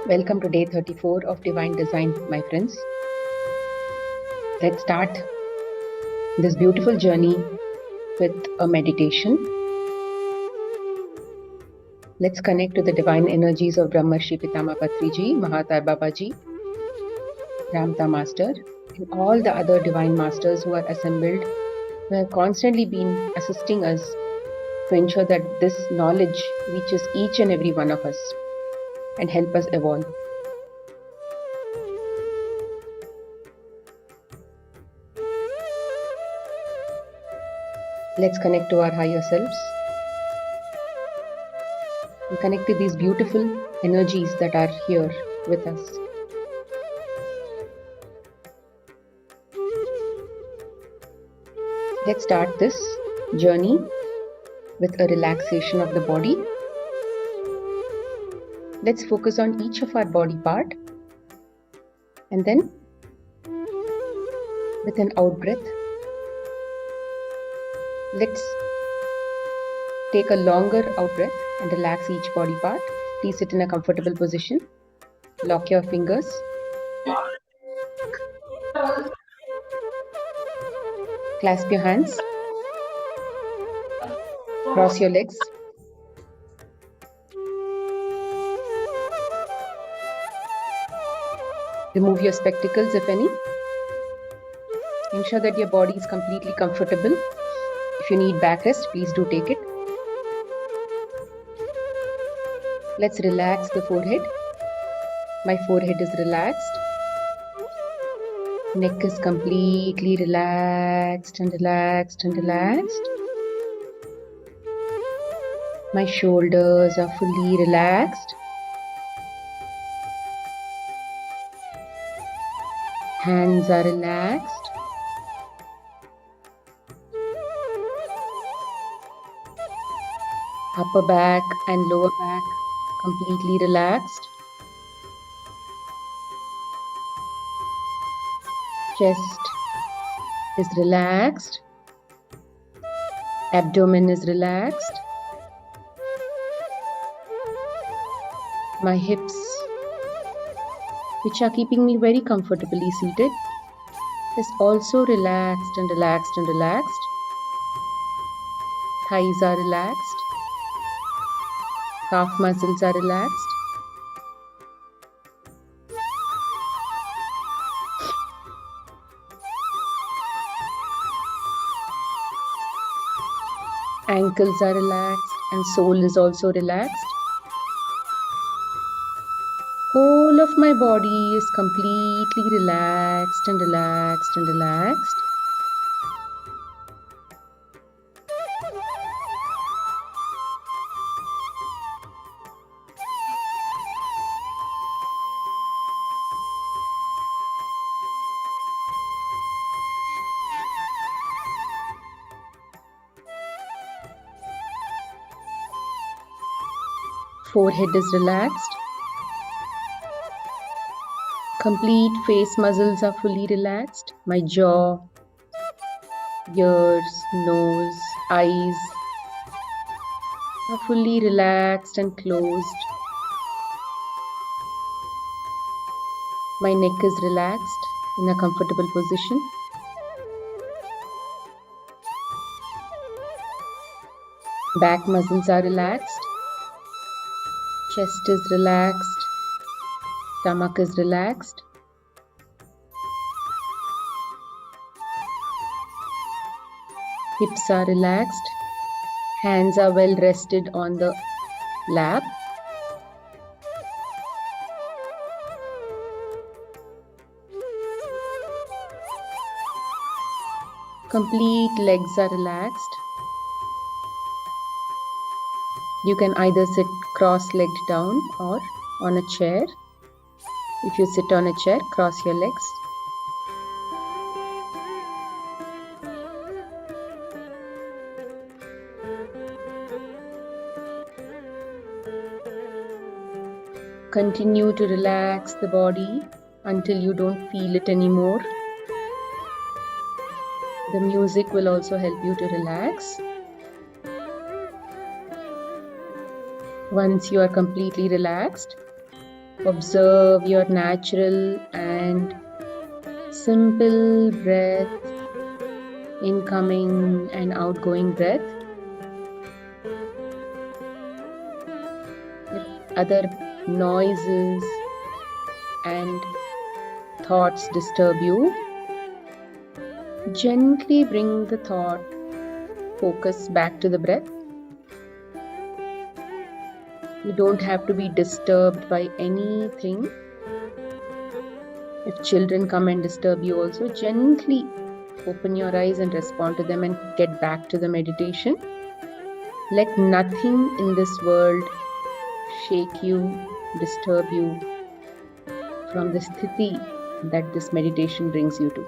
Welcome to day 34 of Divine Design, my friends. Let's start this beautiful journey with a meditation. Let's connect to the divine energies of Brahmarshi Pitama Patriji, Mahatar Babaji, Ramta Master, and all the other divine masters who are assembled, who have constantly been assisting us to ensure that this knowledge reaches each and every one of us and help us evolve. Let's connect to our higher selves and connect to these beautiful energies that are here with us. Let's start this journey with a relaxation of the body. Let's focus on each of our body part and then with an out breath, let's take a longer out breath and relax each body part. Please sit in a comfortable position. Lock your fingers. Clasp your hands. Cross your legs. Remove your spectacles if any. Ensure that your body is completely comfortable. If you need back rest, please do take it. Let's relax the forehead. My forehead is relaxed. Neck is completely relaxed and relaxed and relaxed. My shoulders are fully relaxed. Hands are relaxed. Upper back and lower back completely relaxed. Chest is relaxed. Abdomen is relaxed. My hips, which are keeping me very comfortably seated, is also relaxed and relaxed and relaxed. Thighs are relaxed. Calf muscles are relaxed. Ankles are relaxed and sole is also relaxed. Whole of my body is completely relaxed and relaxed and relaxed. Forehead is relaxed. Complete face muscles are fully relaxed. My jaw, ears, nose, eyes are fully relaxed and closed. My neck is relaxed in a comfortable position. Back muscles are relaxed. Chest is relaxed. Stomach is relaxed. Hips are relaxed. Hands are well rested on the lap. Complete legs are relaxed. You can either sit cross-legged down or on a chair. If you sit on a chair, cross your legs. Continue to relax the body until you don't feel it anymore. The music will also help you to relax. Once you are completely relaxed, Observe your natural and simple breath, incoming and outgoing breath. If other noises and thoughts disturb you, gently bring the thought focus back to the breath. You don't have to be disturbed by anything. If children come and disturb you, also gently open your eyes and respond to them and get back to the meditation. Let nothing in this world shake you, disturb you from the sthiti that this meditation brings you to.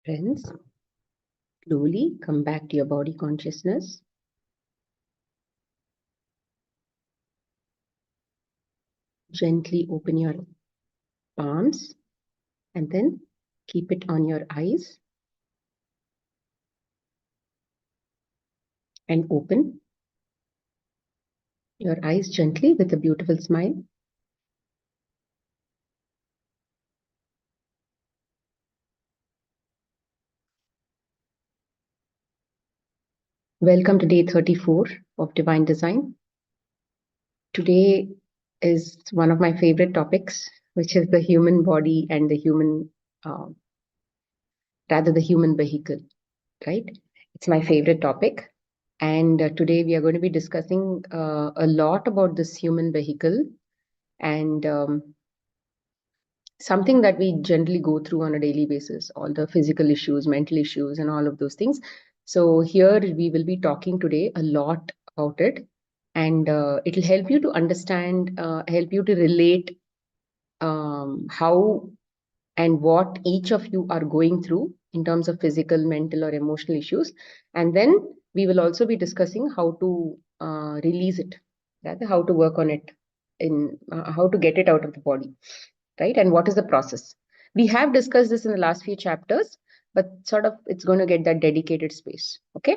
Friends, slowly come back to your body consciousness. Gently open your palms and then keep it on your eyes and open your eyes gently with a beautiful smile. Welcome to day 34 of Divine Design. Today is one of my favorite topics, which is the human body and the human vehicle, right? It's my favorite topic. And today we are going to be discussing a lot about this human vehicle and something that we generally go through on a daily basis, all the physical issues, mental issues, and all of those things. So here we will be talking today a lot about it, and it'll help you to understand, help you to relate how and what each of you are going through in terms of physical, mental, or emotional issues. And then we will also be discussing how to release it, rather how to work on it, in how to get it out of the body, right? And what is the process? We have discussed this in the last few chapters, but sort of it's going to get that dedicated space. Okay.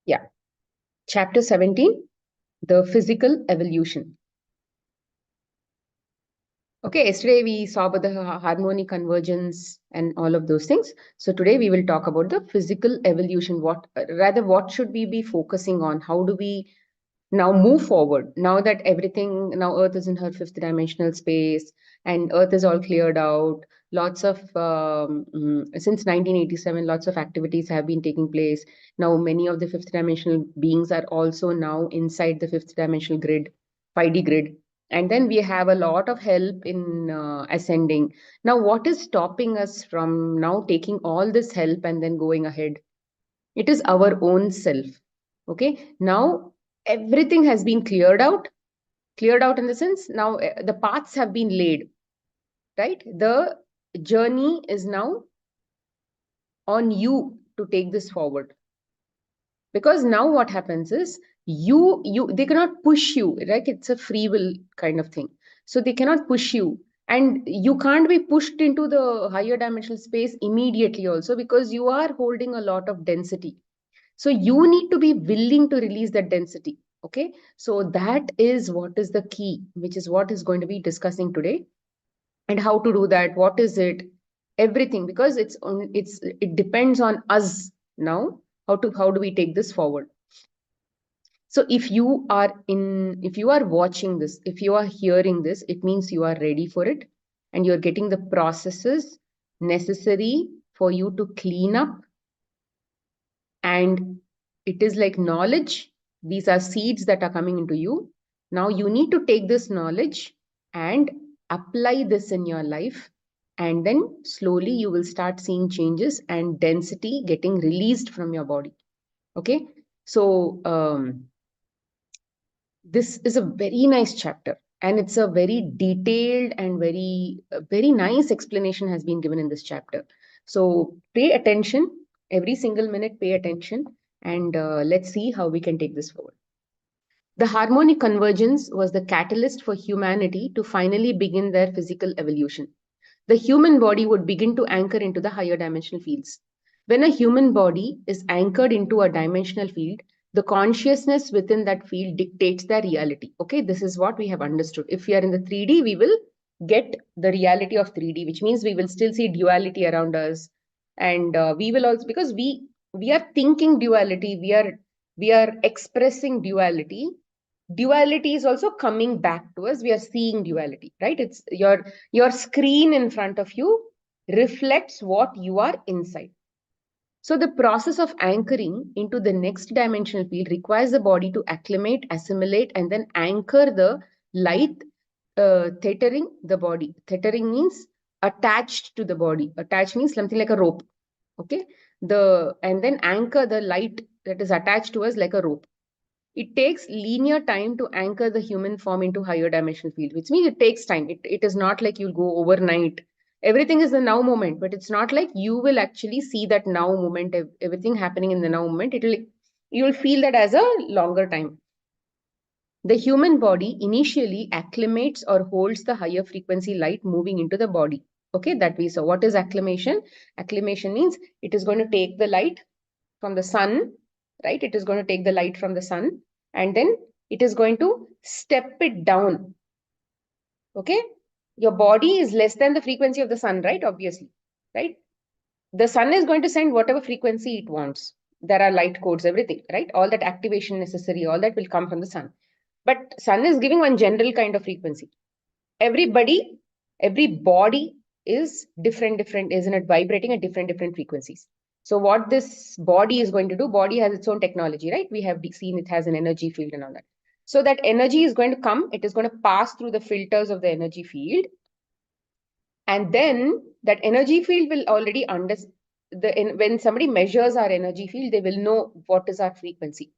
Yeah. Chapter 17, the physical evolution. Okay, yesterday we saw about the harmonic convergence and all of those things. So today we will talk about the physical evolution. What should we be focusing on? How do we now move forward, now that everything, now Earth is in her fifth dimensional space and Earth is all cleared out? Lots of since 1987, lots of activities have been taking place. Now many of the fifth dimensional beings are also now inside the fifth dimensional grid, 5D grid. And then we have a lot of help in ascending. Now what is stopping us from now taking all this help and then going ahead? It is our own self. Okay, now everything has been cleared out in the sense now the paths have been laid, right? The journey is now on you to take this forward, because now what happens is you they cannot push you, right? It's a free will kind of thing, so they cannot push you, and you can't be pushed into the higher dimensional space immediately also, because you are holding a lot of density. So you need to be willing to release that density. Okay. So that is what is the key, which is what is going to be discussing today, and how to do that. What is it? Everything, because it depends on us now. How do we take this forward? So if you are watching this, if you are hearing this, it means you are ready for it, and you're getting the processes necessary for you to clean up. And it is like knowledge. These are seeds that are coming into you. Now you need to take this knowledge and apply this in your life, and then slowly you will start seeing changes and density getting released from your body. Okay. So this is a very nice chapter, and it's a very detailed and very nice explanation has been given in this chapter. So pay attention, every single minute, pay attention, and let's see how we can take this forward. The harmonic convergence was the catalyst for humanity to finally begin their physical evolution. The human body would begin to anchor into the higher dimensional fields. When a human body is anchored into a dimensional field, the consciousness within that field dictates the reality. Okay, this is what we have understood. If we are in the 3D, we will get the reality of 3D, which means we will still see duality around us. And we will also, because we are thinking duality, we are expressing duality. Duality is also coming back to us. We are seeing duality, right? It's your screen in front of you reflects what you are inside. So the process of anchoring into the next dimensional field requires the body to acclimate, assimilate, and then anchor the light, tethering the body. Tethering means attached to the body. Attached means something like a rope. Okay. And then anchor the light that is attached to us like a rope. It takes linear time to anchor the human form into higher dimensional field, which means it takes time. It is not like you'll go overnight. Everything is the now moment, but it's not like you will actually see that now moment, everything happening in the now moment. You'll feel that as a longer time. The human body initially acclimates or holds the higher frequency light moving into the body. Okay, that we saw. What is acclimation? Acclimation means it is going to take the light from the sun, right? It is going to take the light from the sun, and then it is going to step it down. Okay. Your body is less than the frequency of the sun, right? Obviously, right? The sun is going to send whatever frequency it wants. There are light codes, everything, right? All that activation necessary, all that will come from the sun. But sun is giving one general kind of frequency. Everybody, every body is different, isn't it? Vibrating at different frequencies. So what this body is going to do, body has its own technology, right? We have seen it has an energy field and all that. So that energy is going to come, it is going to pass through the filters of the energy field. And then that energy field will already understand. When somebody measures our energy field, they will know what is our frequency.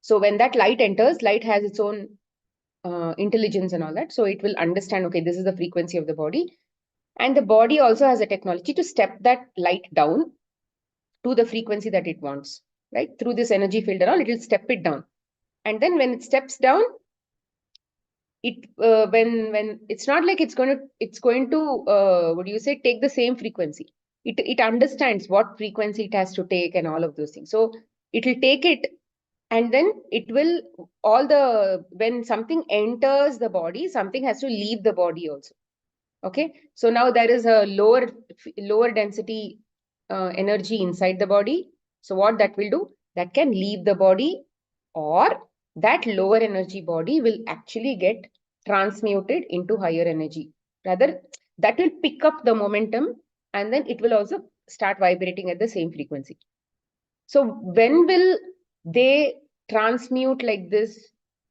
So when that light enters, light has its own intelligence and all that. So it will understand, okay, this is the frequency of the body. And the body also has a technology to step that light down to the frequency that it wants, right? Through this energy field and all, it will step it down. And then when it steps down, when it's not like it's going to what do you say, take the same frequency. It understands what frequency it has to take and all of those things. So it will take it And then it will, when something enters the body, something has to leave the body also. Okay, so now there is a lower density energy inside the body. So what that will do, that can leave the body, or that lower energy body will actually get transmuted into higher energy. Rather, that will pick up the momentum, and then it will also start vibrating at the same frequency. So when will they transmute like this,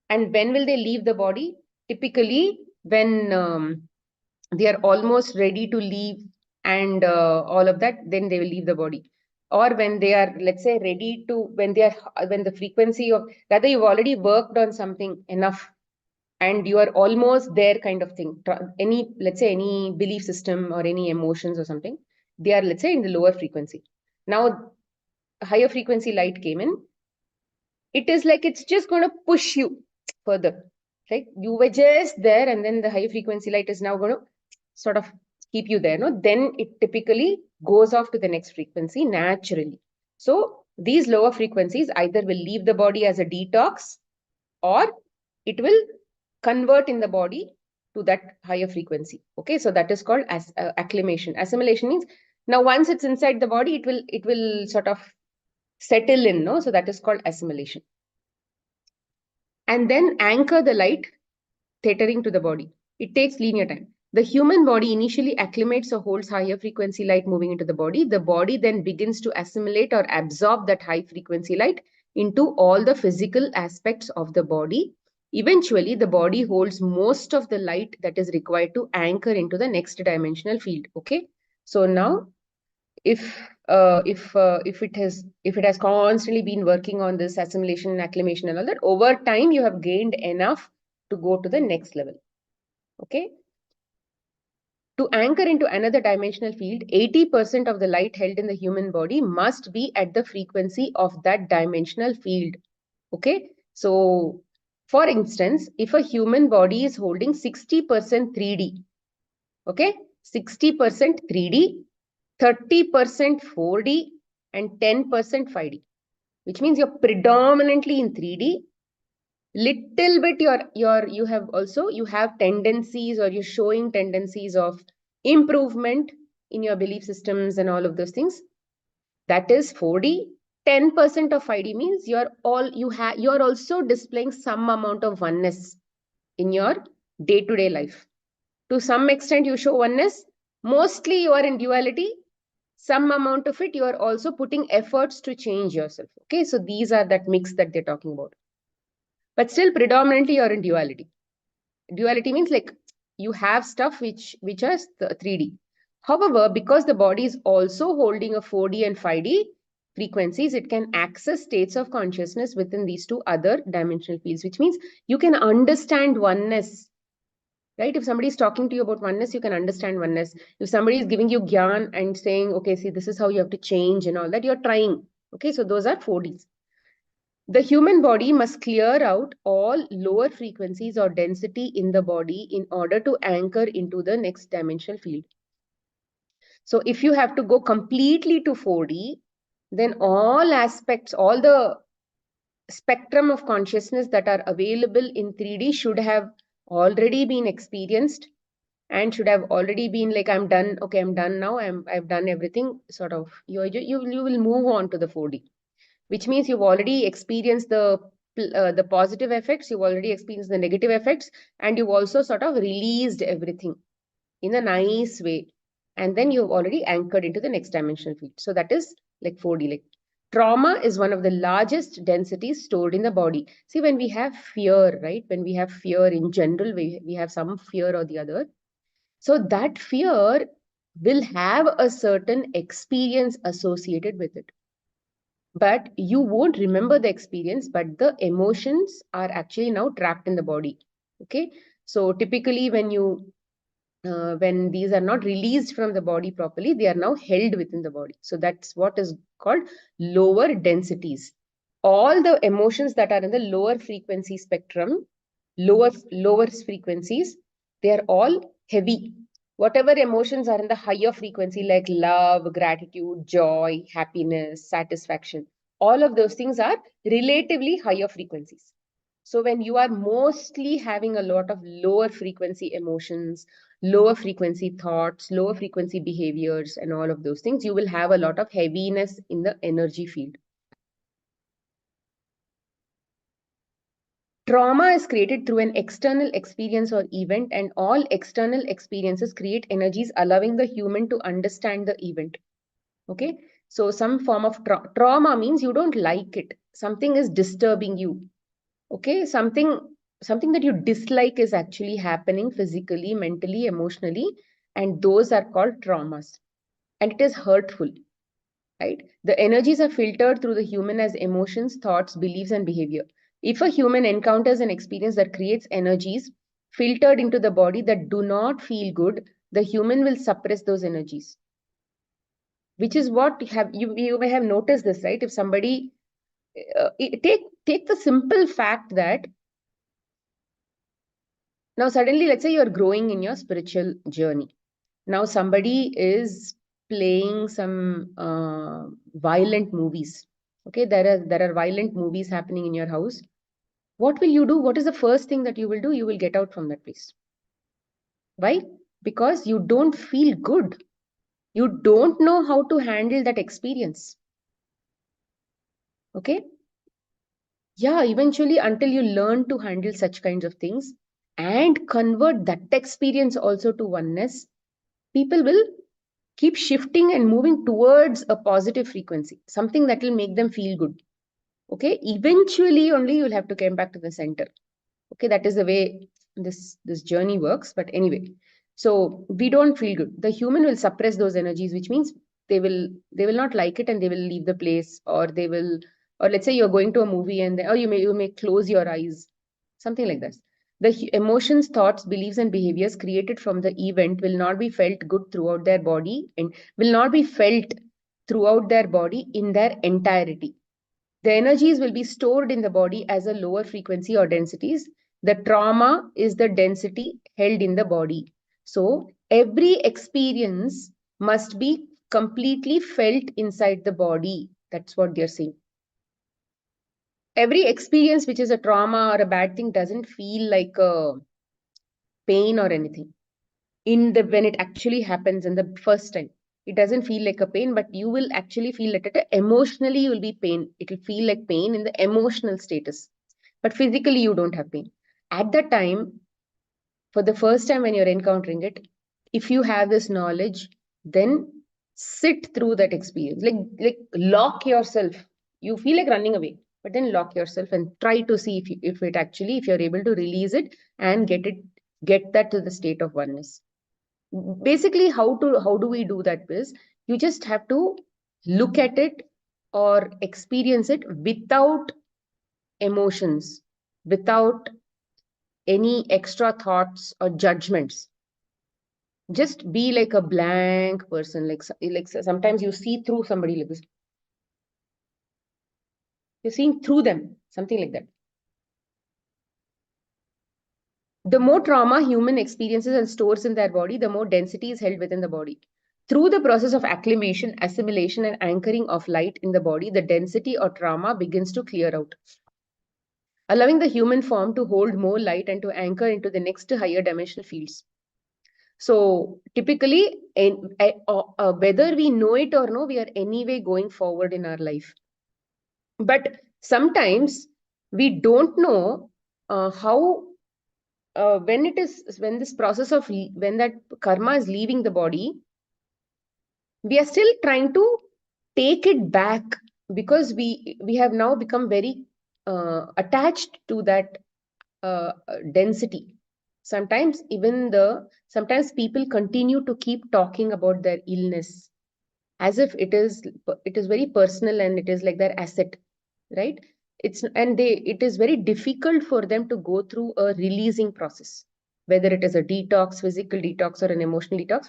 and when will they leave the body? Typically, when they are almost ready to leave, and all of that, then they will leave the body. Or when they are, let's say, ready to, when the frequency of, rather, you've already worked on something enough and you are almost there, kind of thing. Any, let's say, any belief system or any emotions or something, they are, let's say, in the lower frequency. Now higher frequency light came in, it is like it's just going to push you further, right? You were just there, and then the high frequency light is now going to sort of keep you there, no? Then it typically goes off to the next frequency naturally. So these lower frequencies either will leave the body as a detox, or it will convert in the body to that higher frequency. Okay, so that is called as acclimation. Assimilation means now once it's inside the body, it will sort of settle in, no? So that is called assimilation. And then anchor the light tethering to the body. It takes linear time. The human body initially acclimates or holds higher frequency light moving into the body. The body then begins to assimilate or absorb that high frequency light into all the physical aspects of the body. Eventually, the body holds most of the light that is required to anchor into the next dimensional field. Okay, so now if it has constantly been working on this assimilation and acclimation and all that, over time you have gained enough to go to the next level. Okay, to anchor into another dimensional field, 80% of the light held in the human body must be at the frequency of that dimensional field. Okay, so for instance, if a human body is holding 60% 3D, okay, 60% 3D, 30% 4D, and 10% 5D, which means you're predominantly in 3D. Little bit you have tendencies, or you're showing tendencies of improvement in your belief systems and all of those things. That is 4D. 10% of 5D means you're also displaying some amount of oneness in your day-to-day life. To some extent you show oneness, mostly you are in duality. Some amount of it you are also putting efforts to change yourself. Okay, so these are that mix that they're talking about. But still predominantly you're in duality. Duality means like you have stuff which is 3D. However, because the body is also holding a 4D and 5D frequencies, it can access states of consciousness within these two other dimensional fields, which means you can understand oneness. Right? If somebody is talking to you about oneness, you can understand oneness. If somebody is giving you gyan and saying, okay, see, this is how you have to change and all that, you're trying. Okay, so those are 4Ds. The human body must clear out all lower frequencies or density in the body in order to anchor into the next dimensional field. So if you have to go completely to 4D, then all aspects, all the spectrum of consciousness that are available in 3D should have already been experienced, and should have already been like, I'm done. Okay, I'm done now. I've done everything. Sort of, you will move on to the 4D, which means you've already experienced the positive effects, you've already experienced the negative effects, and you've also sort of released everything in a nice way, and then you've already anchored into the next dimensional field. So that is like 4D. Like trauma is one of the largest densities stored in the body. See, when we have fear, right? When we have fear in general, we have some fear or the other. So that fear will have a certain experience associated with it. But you won't remember the experience, but the emotions are actually now trapped in the body. Okay. So typically when these are not released from the body properly, they are now held within the body. So that's what is called lower densities. All the emotions that are in the lower frequency spectrum, lower frequencies, they are all heavy. Whatever emotions are in the higher frequency, like love, gratitude, joy, happiness, satisfaction, All of those things are relatively higher frequencies. So when you are mostly having a lot of lower frequency emotions, lower frequency thoughts, lower frequency behaviors, and all of those things, you will have a lot of heaviness in the energy field. Trauma is created through an external experience or event, and all external experiences create energies allowing the human to understand the event. Okay, so some form of trauma means you don't like it, something is disturbing you. Okay, something that you dislike is actually happening physically, mentally, emotionally, and those are called traumas, and it is hurtful, right? The energies are filtered through the human as emotions, thoughts, beliefs, and behavior. If a human encounters an experience that creates energies filtered into the body that do not feel good, the human will suppress those energies, which is what you may have noticed this, right? If somebody take the simple fact that now suddenly, let's say you're growing in your spiritual journey. Now somebody is playing some violent movies. Okay, there are violent movies happening in your house. What will you do? What is the first thing that you will do? You will get out from that place. Why? Because you don't feel good. You don't know how to handle that experience. Okay, yeah, eventually, until you learn to handle such kinds of things and convert that experience also to oneness, people will keep shifting and moving towards a positive frequency, something that will make them feel good. Okay, eventually only you'll have to come back to the center. Okay, that is the way this journey works. But anyway, so we don't feel good, the human will suppress those energies, which means they will not like it and they will leave the place, or they will, or let's say you're going to a movie and or you may close your eyes, something like that. The emotions, thoughts, beliefs, and behaviors created from the event will not be felt good throughout their body, and will not be felt throughout their body in their entirety. The energies will be stored in the body as a lower frequency or densities. The trauma is the density held in the body. So every experience must be completely felt inside the body. That's what they're saying. Every experience which is a trauma or a bad thing doesn't feel like a pain or anything. In the when it actually happens in the first time, it doesn't feel like a pain, but you will actually feel it emotionally. You will be pain, it will feel like pain in the emotional status, but physically you don't have pain at that time. For the first time when you're encountering it, if you have this knowledge, then sit through that experience, like lock yourself. You feel like running away, but then lock yourself and try to see if it actually, if you're able to release it and get that to the state of oneness. Basically, how do we do that is, you just have to look at it or experience it without emotions, without any extra thoughts or judgments. Just be like a blank person, like sometimes you see through somebody like this, you're seeing through them, something like that. The more trauma human experiences and stores in their body, the more density is held within the body. Through the process of acclimation, assimilation, and anchoring of light in the body, the density or trauma begins to clear out, allowing the human form to hold more light and to anchor into the next higher dimensional fields. So typically, whether we know it or no, we are anyway going forward in our life. But sometimes we don't know how when this process of when that karma is leaving the body, we are still trying to take it back, because we have now become very attached to that density. Sometimes people continue to keep talking about their illness as if it is very personal and it is like their asset, right? It is very difficult for them to go through a releasing process, whether it is a detox, physical detox, or an emotional detox.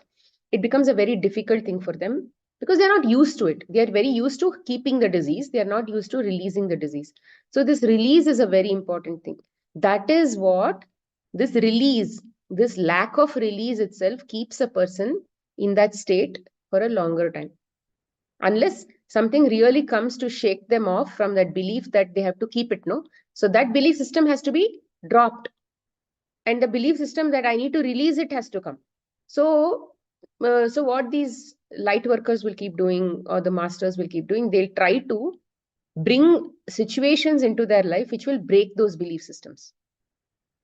It becomes a very difficult thing for them because they're not used to it. They are very used to keeping the disease, they are not used to releasing the disease. So this release is a very important thing. That is what this release, this lack of release itself keeps a person in that state for a longer time. Unless something really comes to shake them off from that belief that they have to keep it, no? So that belief system has to be dropped. And the belief system that I need to release it has to come. So what these light workers will keep doing, or the masters will keep doing, they'll try to bring situations into their life which will break those belief systems.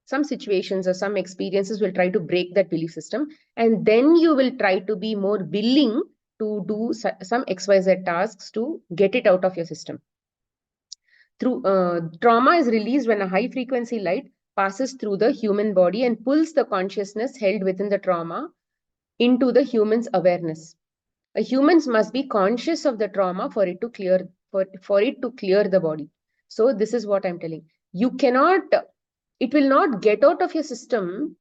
Some situations or some experiences will try to break that belief system, and then you will try to be more willing to do some XYZ tasks to get it out of your system. Trauma is released when a high frequency light passes through the human body and pulls the consciousness held within the trauma into the human's awareness. Humans must be conscious of the trauma for it to clear the body. So this is what I'm telling. You cannot, it will not get out of your system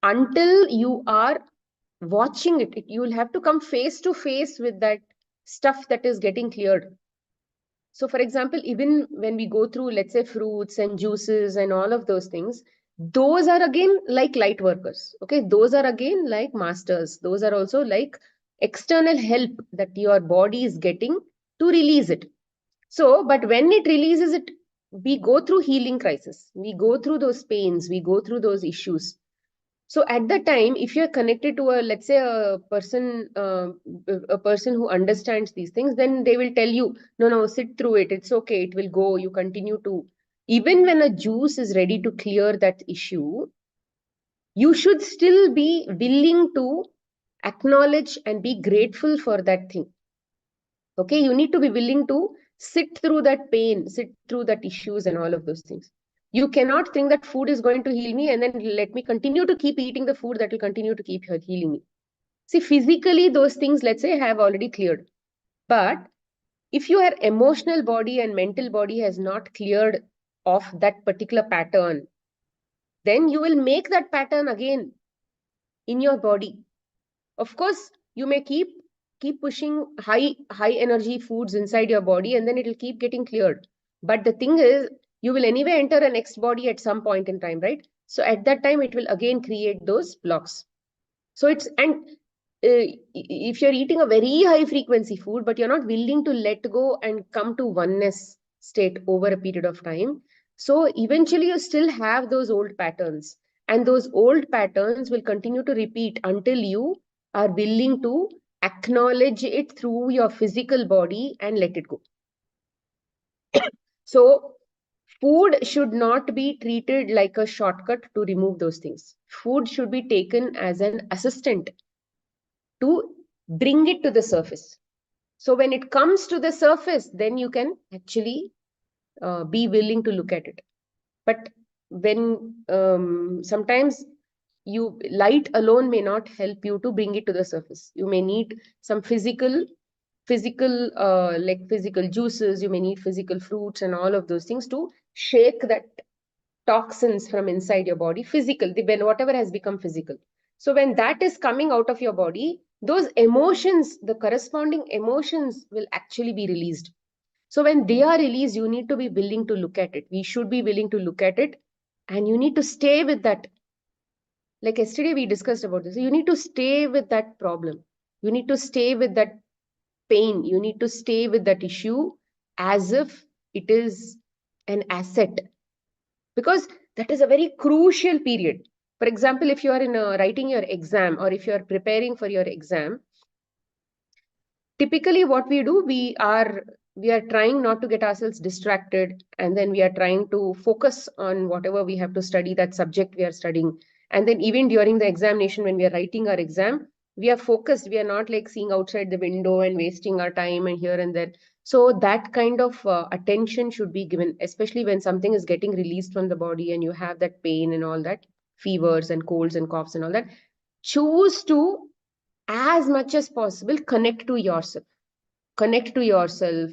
until you are watching it. You will have to come face to face with that stuff that is getting cleared. So for example, even when we go through, let's say, fruits and juices and all of those things, those are again like light workers. Okay. Those are again like masters. Those are also like external help that your body is getting to release it. So, but when it releases it, we go through healing crisis. We go through those pains. We go through those issues. So at that time, if you're connected to a, let's say, a person who understands these things, then they will tell you, no, no, sit through it. It's okay. It will go. You continue to. Even when a juice is ready to clear that issue, you should still be willing to acknowledge and be grateful for that thing. Okay, you need to be willing to sit through that pain, sit through that issues and all of those things. You cannot think that food is going to heal me and then let me continue to keep eating the food that will continue to keep healing me. See, physically, those things, let's say, have already cleared. But if your emotional body and mental body has not cleared of that particular pattern, then you will make that pattern again in your body. Of course, you may keep pushing high energy foods inside your body, and then it will keep getting cleared. But the thing is, you will anyway enter a next body at some point in time, right? So at that time, it will again create those blocks. So it's, and if you're eating a very high frequency food, but you're not willing to let go and come to oneness state over a period of time, so eventually you still have those old patterns, and those old patterns will continue to repeat until you are willing to acknowledge it through your physical body and let it go. So food should not be treated like a shortcut to remove those things. Food should be taken as an assistant to bring it to the surface. So when it comes to the surface, then you can actually be willing to look at it. But when sometimes light alone may not help you to bring it to the surface. You may need some physical juices. You may need physical fruits and all of those things to shake that toxins from inside your body, physical, when whatever has become physical. So when that is coming out of your body, those emotions, the corresponding emotions will actually be released. So when they are released, you need to be willing to look at it. We should be willing to look at it, and you need to stay with that. Like yesterday we discussed about this. You need to stay with that problem. You need to stay with that pain. You need to stay with that issue as if it is an asset, because that is a very crucial period. For example, if you are writing your exam, or if you are preparing for your exam, typically what we do, we are trying not to get ourselves distracted, and then we are trying to focus on whatever we have to study, that subject we are studying. And then even during the examination, when we are writing our exam, we are focused. We are not like seeing outside the window and wasting our time and here and there. So that kind of attention should be given, especially when something is getting released from the body and you have that pain and all that, fevers and colds and coughs and all that. Choose to, as much as possible, connect to yourself. Connect to yourself.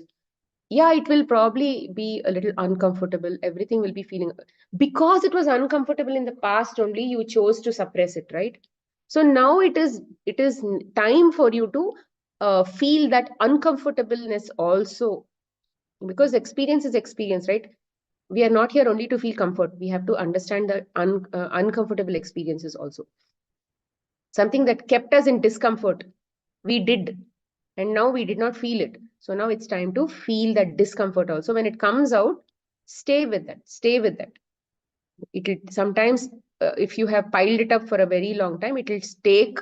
Yeah, it will probably be a little uncomfortable. Everything will be feeling, because it was uncomfortable in the past only, you chose to suppress it, right? So now it is time for you to feel that uncomfortableness also, because experience is experience, right? We are not here only to feel comfort. We have to understand the uncomfortable experiences also. Something that kept us in discomfort, we did. and now we did not feel it. So now it's time to feel that discomfort also. When it comes out, stay with that, stay with that. It will sometimes, if you have piled it up for a very long time, it will take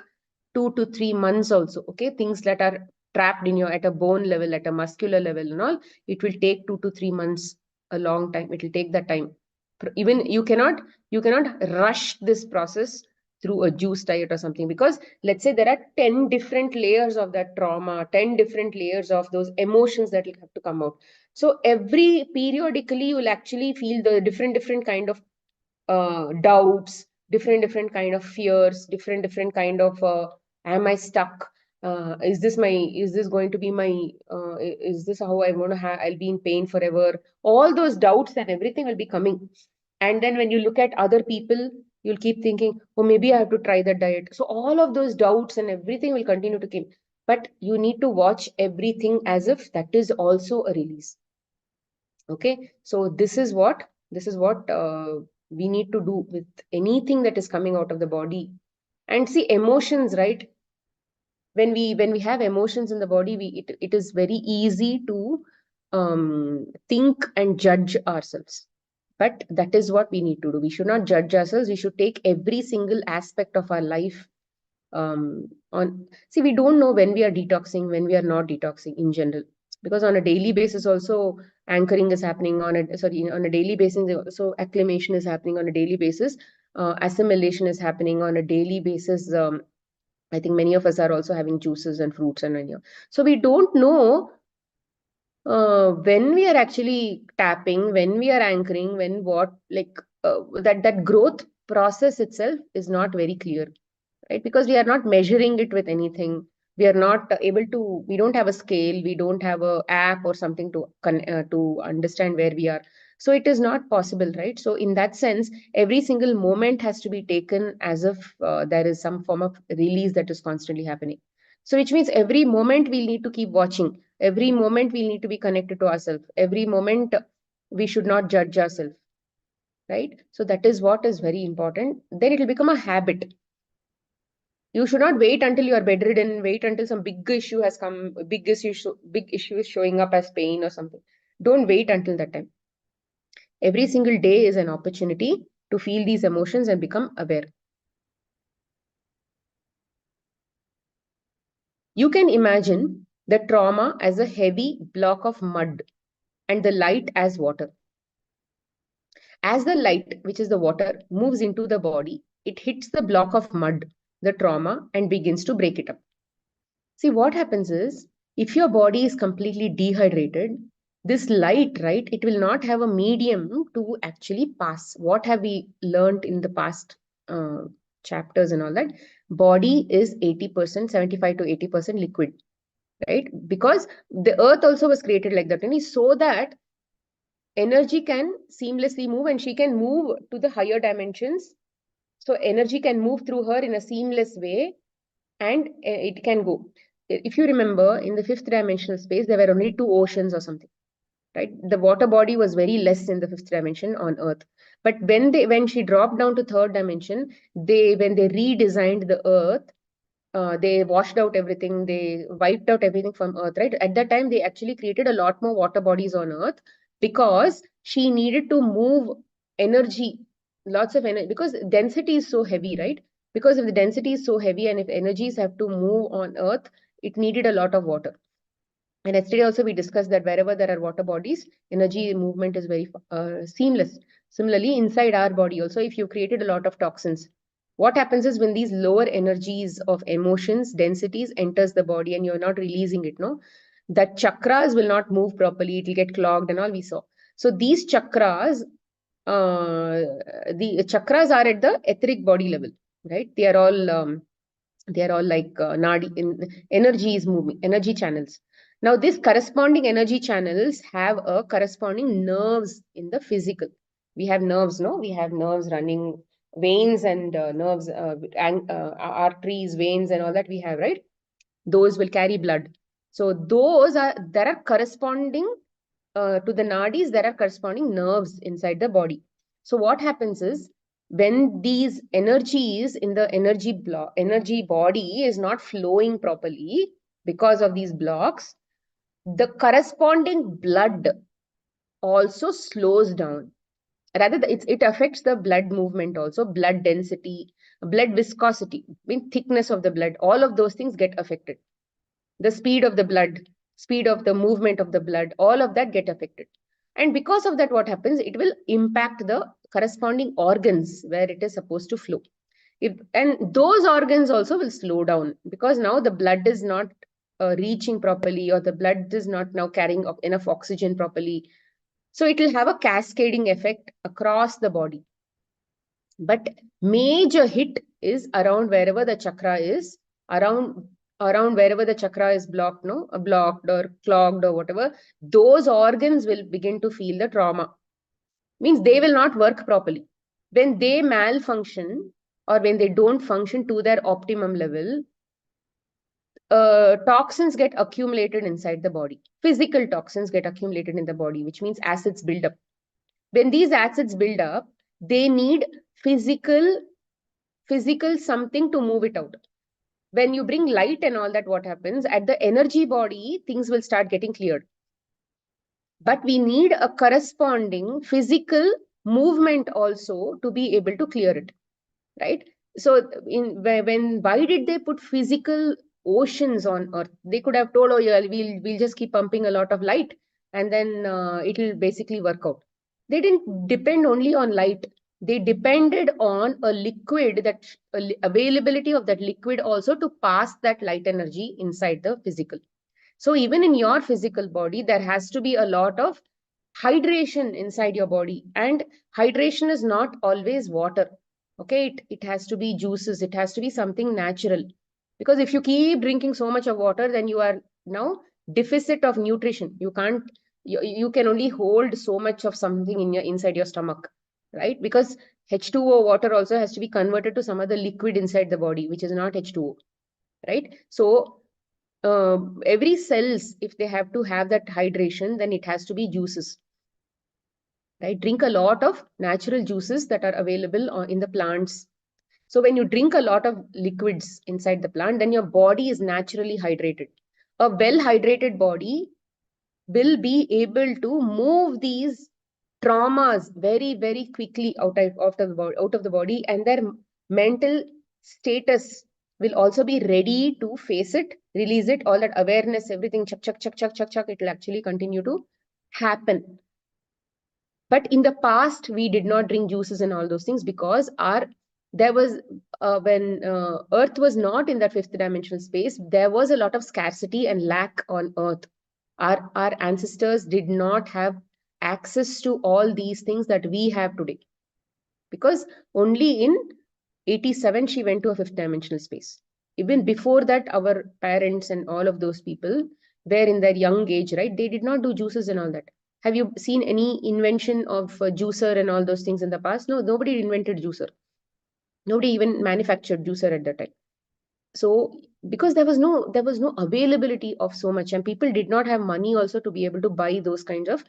2 to 3 months also. Okay, things that are trapped in your, at a bone level, at a muscular level and all, it will take 2 to 3 months, a long time. It will take that time. Even you cannot rush this process through a juice diet or something, because let's say there are 10 different layers of that trauma, 10 different layers of those emotions that will have to come out. So every periodically you will actually feel the different kind of doubts, different kind of fears, different kind of am I stuck? Is this going to be my? Is this how I want to have? I'll be in pain forever. All those doubts and everything will be coming. And then when you look at other people, you'll keep thinking, oh, maybe I have to try that diet. So all of those doubts and everything will continue to come. But you need to watch everything as if that is also a release. Okay, so this is what we need to do with anything that is coming out of the body. And see, emotions, right? When we have emotions in the body, it is very easy to think and judge ourselves. But that is what we need to do. We should not judge ourselves. We should take every single aspect of our life on. See, we don't know when we are detoxing, when we are not detoxing in general, because on a daily basis also anchoring is happening on a daily basis. So acclimation is happening on a daily basis. Assimilation is happening on a daily basis. I think many of us are also having juices and fruits and so we don't know when we are actually tapping, when we are anchoring, when what, like that growth process itself is not very clear, right? Because we are not measuring it with anything. We are not able to, we don't have a scale, we don't have a app or something to understand where we are. So it is not possible, right? So in that sense, every single moment has to be taken as if there is some form of release that is constantly happening. So which means every moment we'll need to keep watching. Every moment we'll need to be connected to ourselves. Every moment we should not judge ourselves, right? So that is what is very important. Then it will become a habit. You should not wait until you are bedridden, wait until some big issue has come, big issue is showing up as pain or something. Don't wait until that time. Every single day is an opportunity to feel these emotions and become aware. You can imagine the trauma as a heavy block of mud and the light as water. As the light, which is the water, moves into the body, it hits the block of mud, the trauma, and begins to break it up. See, what happens is, if your body is completely dehydrated, this light, right, it will not have a medium to actually pass. What have we learned in the past uh, chapters and all that? Body is 80%, 75 to 80% liquid, right? Because the earth also was created like that, and so that energy can seamlessly move and she can move to the higher dimensions. So energy can move through her in a seamless way, and it can go. If you remember, in the fifth dimensional space, there were only two oceans or something, right? The water body was very less in the fifth dimension on Earth. But when she dropped down to third dimension, when they redesigned the Earth, they washed out everything, they wiped out everything from Earth, right? At that time, they actually created a lot more water bodies on Earth, because she needed to move energy, lots of energy, because density is so heavy, right? Because if the density is so heavy and if energies have to move on Earth, it needed a lot of water. And yesterday also we discussed that wherever there are water bodies, energy movement is very seamless. Similarly, inside our body also, if you created a lot of toxins, what happens is when these lower energies of emotions, densities enters the body and you're not releasing it, no, that chakras will not move properly, it will get clogged and all we saw. So these the chakras are at the etheric body level, right? They are all like nadi in energy is moving, energy channels. Now these corresponding energy channels have a corresponding nerves in the physical. We have nerves, no, we have nerves running, veins and nerves, arteries, veins and all that we have, right? Those will carry blood. So there are corresponding to the nadis, there are corresponding nerves inside the body. So what happens is, when these energies in the energy body is not flowing properly, because of these blocks, the corresponding blood also slows down. Rather, it affects the blood movement also, blood density, blood viscosity, thickness of the blood. All of those things get affected. The speed of the blood, speed of the movement of the blood, all of that get affected. And because of that, what happens? It will impact the corresponding organs where it is supposed to flow. And those organs also will slow down, because now the blood is not reaching properly, or the blood is not now carrying enough oxygen properly. So it will have a cascading effect across the body. But major hit is around wherever the chakra is, around wherever the chakra is blocked, no, blocked or clogged or whatever, those organs will begin to feel the trauma. Means they will not work properly. When they malfunction, or when they don't function to their optimum level, toxins get accumulated inside the body. Physical toxins get accumulated in the body, which means acids build up. When these acids build up, they need physical something to move it out. When you bring light and all that, what happens? At the energy body, things will start getting cleared. But we need a corresponding physical movement also to be able to clear it, right? So why did they put physical oceans on Earth? They could have told, oh yeah, we'll just keep pumping a lot of light, and then it'll basically work out. They didn't depend only on light. They depended on a liquid, that availability of that liquid also to pass that light energy inside the physical. So even in your physical body, there has to be a lot of hydration inside your body. And hydration is not always water. Okay, it has to be juices. It has to be something natural. Because if you keep drinking so much of water, then you are now deficit of nutrition. You can only hold so much of something inside your stomach, right? Because H2O water also has to be converted to some other liquid inside the body, which is not H2O, right? So every cells, if they have to have that hydration, then it has to be juices, right? Drink a lot of natural juices that are available in the plants. So when you drink a lot of liquids inside the plant, then your body is naturally hydrated. A well hydrated body will be able to move these traumas very, very quickly out of the body, and their mental status will also be ready to face it, release it, all that awareness, everything, chuck, chuck, chuck, chuck, chuck, chuck, it will actually continue to happen. But in the past, we did not drink juices and all those things, because there was when Earth was not in that fifth dimensional space, there was a lot of scarcity and lack on Earth. Our ancestors did not have access to all these things that we have today, because only in 87 she went to a fifth dimensional space. Even before that, our parents and all of those people were in their young age, right? They did not do juices and all that. Have you seen any invention of a juicer and all those things in the past? No, nobody invented juicer. Nobody even manufactured juicer at that time. So because there was no availability of so much, and people did not have money also to be able to buy those kinds of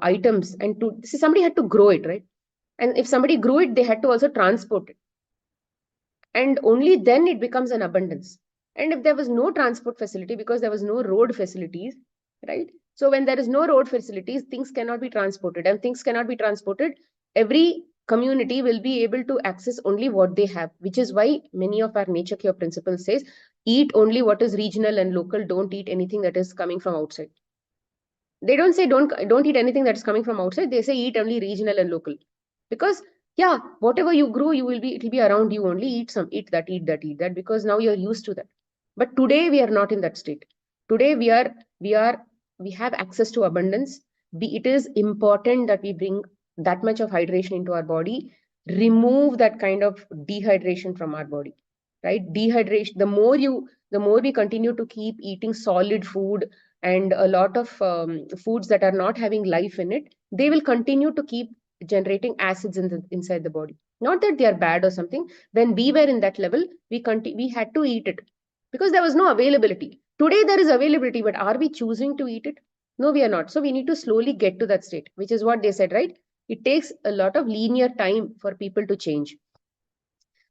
items, and to see, somebody had to grow it, right? And if somebody grew it, they had to also transport it, and only then it becomes an abundance. And if there was no transport facility, because there was no road facilities, right? So when there is no road facilities, things cannot be transported, and things cannot be transported, every community will be able to access only what they have, which is why many of our nature cure principles says, eat only what is regional and local, don't eat anything that is coming from outside. They don't say don't eat anything that's coming from outside. They say eat only regional and local, because yeah, whatever you grow, it'll be around you only. Eat that, because now you're used to that. But today we are not in that state. Today we have access to abundance. It is important that we bring that much of hydration into our body, remove that kind of dehydration from our body, right? Dehydration, the more we continue to keep eating solid food and a lot of foods that are not having life in it, they will continue to keep generating acids inside the body. Not that they are bad or something. When we were in that level, we had to eat it, because there was no availability. Today there is availability, but are we choosing to eat it? No, we are not. So we need to slowly get to that state, which is what they said, right? It takes a lot of linear time for people to change.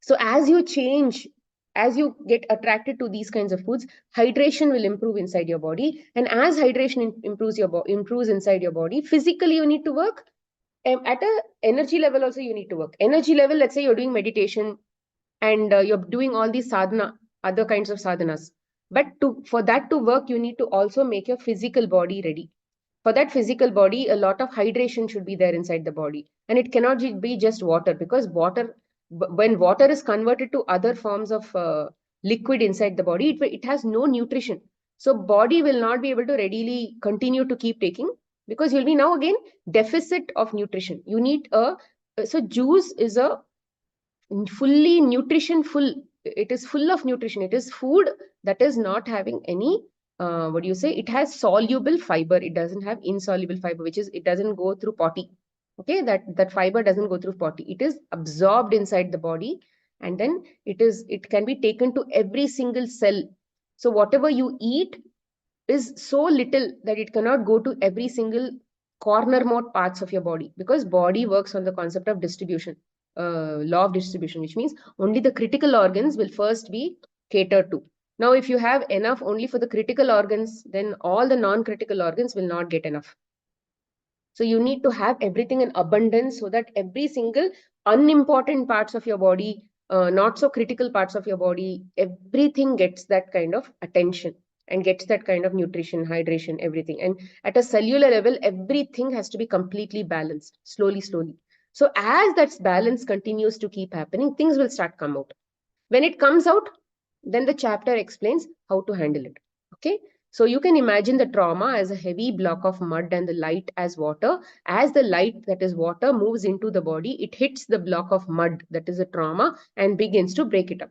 So as you change as you get attracted to these kinds of foods, hydration will improve inside your body. And as hydration improves inside your body, physically you need to work. At a energy level also you need to work. Energy level, let's say you're doing meditation and you're doing all these sadhana, other kinds of sadhanas. But for that to work, you need to also make your physical body ready. For that physical body, a lot of hydration should be there inside the body. And it cannot be just water, because when water is converted to other forms of liquid inside the body, it has no nutrition. So body will not be able to readily continue to keep taking, because you'll be now again deficit of nutrition. You need so juice is a fully nutrition full. It is full of nutrition. It is food that is not having any what do you say, it has soluble fiber. It doesn't have insoluble fiber, which is, it doesn't go through potty. Okay, that fiber doesn't go through potty. It is absorbed inside the body, and then it can be taken to every single cell. So whatever you eat is so little that it cannot go to every single corner more parts of your body, because body works on the concept of distribution, law of distribution, which means only the critical organs will first be catered to. Now if you have enough only for the critical organs, then all the non-critical organs will not get enough. So you need to have everything in abundance, so that every single unimportant parts of your body, not so critical parts of your body, everything gets that kind of attention and gets that kind of nutrition, hydration, everything. And at a cellular level, everything has to be completely balanced, slowly, slowly. So as that balance continues to keep happening, things will start come out. When it comes out, then the chapter explains how to handle it. Okay. So you can imagine the trauma as a heavy block of mud and the light as water. As the light, that is water, moves into the body, it hits the block of mud, that is a trauma, and begins to break it up.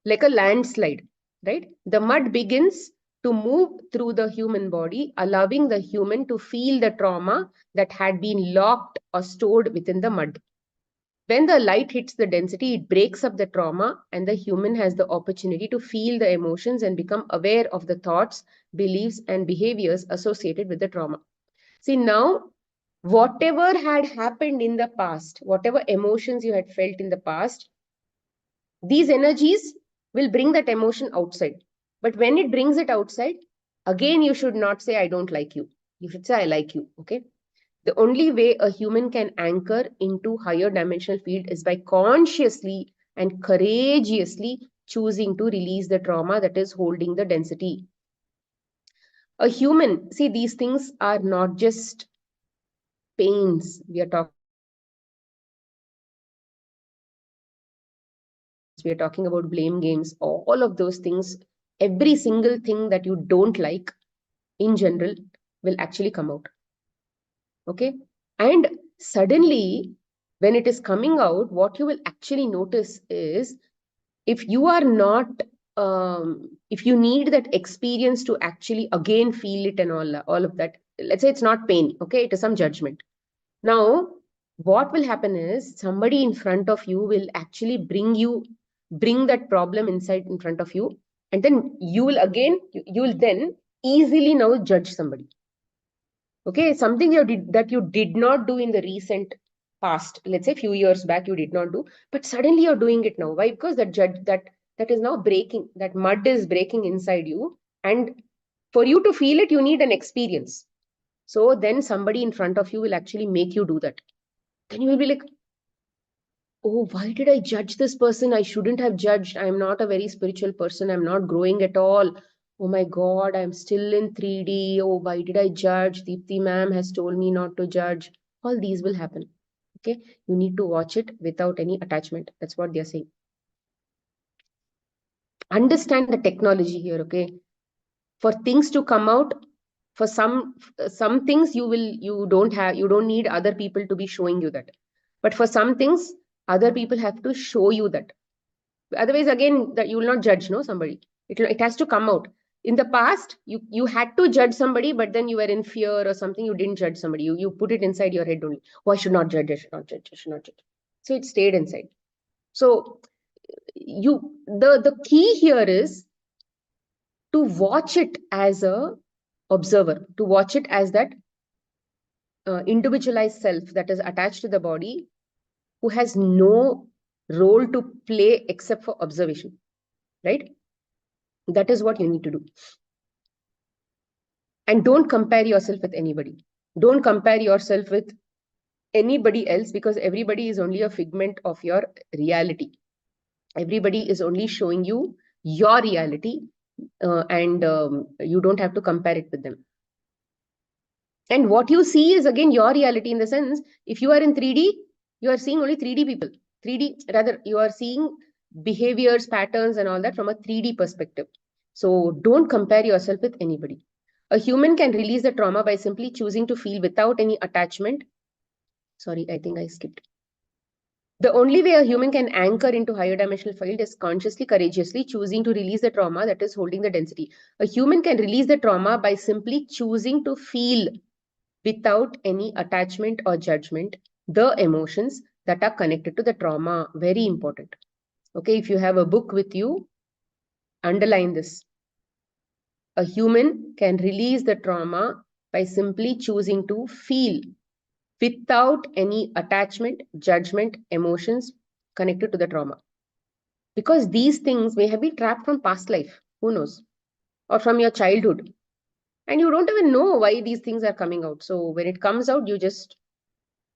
Like a landslide, right? The mud begins to move through the human body, allowing the human to feel the trauma that had been locked or stored within the mud. When the light hits the density, it breaks up the trauma, and the human has the opportunity to feel the emotions and become aware of the thoughts, beliefs, and behaviors associated with the trauma. See, now, whatever had happened in the past, whatever emotions you had felt in the past, these energies will bring that emotion outside. But when it brings it outside, again, you should not say, I don't like you. You should say, I like you. Okay. The only way a human can anchor into higher dimensional field is by consciously and courageously choosing to release the trauma that is holding the density. A human, see, these things are not just pains. We are talking about blame games, all of those things. Every single thing that you don't like in general will actually come out. Okay. And suddenly, when it is coming out, what you will actually notice is, if you are not, if you need that experience to actually again feel it and all of that, let's say it's not pain, okay, it is some judgment. Now, what will happen is, somebody in front of you will actually bring that problem inside in front of you, and then you will then easily now judge somebody. Okay, something that you did not do in the recent past, let's say a few years back you did not do, but suddenly you're doing it now. Why? Because that is now breaking, that mud is breaking inside you, and for you to feel it, you need an experience. So then somebody in front of you will actually make you do that. Then you will be like, oh, why did I judge this person? I shouldn't have judged. I'm not a very spiritual person. I'm not growing at all. Oh my God, I'm still in 3D. Oh, why did I judge? Deepti ma'am has told me not to judge. All these will happen. Okay. You need to watch it without any attachment. That's what they're saying. Understand the technology here. Okay. For things to come out, for some things you don't need other people to be showing you that. But for some things, other people have to show you that. Otherwise, again, that you will not judge, no, somebody. It has to come out. In the past, you had to judge somebody, but then you were in fear or something, you didn't judge somebody. You put it inside your head only. Oh, I should not judge, I should not judge, I should not judge. So it stayed inside. So the key here is to watch it as a observer, to watch it as that individualized self that is attached to the body, who has no role to play except for observation, right? That is what you need to do. And don't compare yourself with anybody. Don't compare yourself with anybody else, because everybody is only a figment of your reality. Everybody is only showing you your reality, and you don't have to compare it with them. And what you see is again your reality, in the sense, if you are in 3D, you are seeing only 3D people. 3D, rather, you are seeing behaviors, patterns, and all that from a 3D perspective. So don't compare yourself with anybody. A human can release the trauma by simply choosing to feel without any attachment. Sorry, I think I skipped. The only way a human can anchor into higher dimensional field is consciously, courageously choosing to release the trauma that is holding the density. A human can release the trauma by simply choosing to feel without any attachment or judgment the emotions that are connected to the trauma. Very important. Okay, if you have a book with you, underline this. A human can release the trauma by simply choosing to feel without any attachment, judgment, emotions connected to the trauma. Because these things may have been trapped from past life, who knows, or from your childhood. And you don't even know why these things are coming out. So when it comes out, you just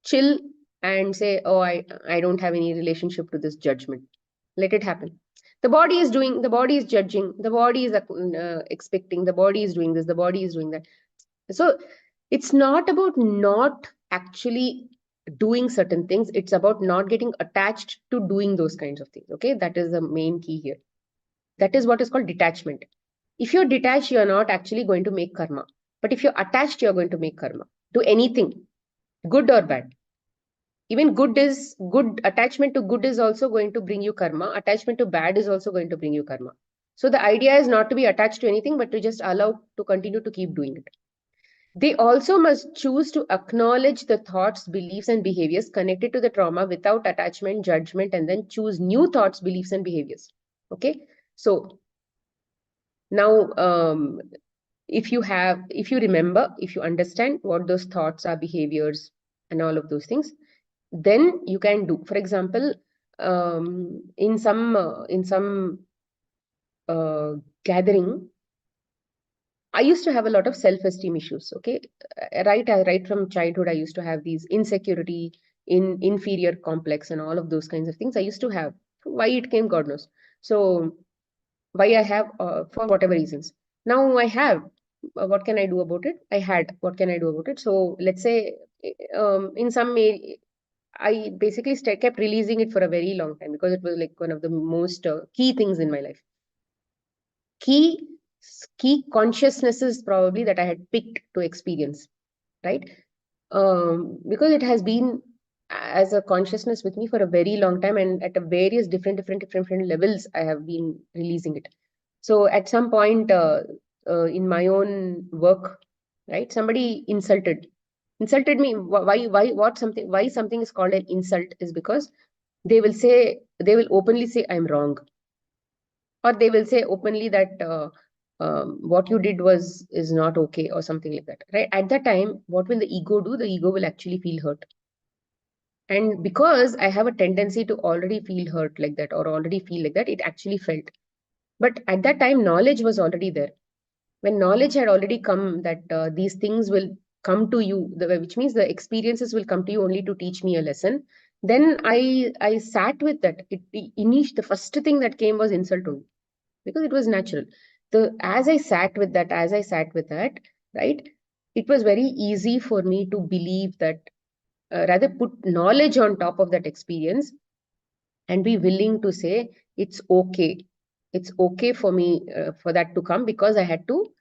chill and say, oh, I don't have any relationship to this judgment. Let it happen. The body is doing, the body is judging, the body is expecting, the body is doing this, the body is doing that. So it's not about not actually doing certain things. It's about not getting attached to doing those kinds of things. Okay, that is the main key here. That is what is called detachment. If you're detached, you're not actually going to make karma. But if you're attached, you're going to make karma. Do anything, good or bad. Even good, attachment to good is also going to bring you karma. Attachment to bad is also going to bring you karma. So the idea is not to be attached to anything, but to just allow to continue to keep doing it. They also must choose to acknowledge the thoughts, beliefs, and behaviors connected to the trauma without attachment, judgment, and then choose new thoughts, beliefs, and behaviors. Okay. So now, if you remember, if you understand what those thoughts are, behaviors, and all of those things, then you can do. For example, in some gathering, I used to have a lot of self-esteem issues. Okay, right from childhood, I used to have these insecurity, inferior complex, and all of those kinds of things. I used to have. Why it came, God knows. So why I have, for whatever reasons. Now I have. What can I do about it? I had. What can I do about it? So let's say, in some way, I basically kept releasing it for a very long time, because it was like one of the most key things in my life. Key consciousnesses probably that I had picked to experience, right? Because it has been as a consciousness with me for a very long time, and at a various different levels, I have been releasing it. So at some point, in my own work, right, somebody insulted me. Why something is called an insult is because they will openly say I'm wrong, or they will say openly that what you did is not okay, or something like that, right? At that time, what will the ego do? The ego will actually feel hurt. And because I have a tendency to already feel hurt like that, or already feel like that, it actually felt. But at that time, knowledge was already there. When knowledge had already come that these things will come to you, which means the experiences will come to you only to teach me a lesson, then I sat with that. The first thing that came was insult only, because it was natural. As I sat with that, right, it was very easy for me to believe that, rather put knowledge on top of that experience, and be willing to say it's okay for me, for that to come, because I had to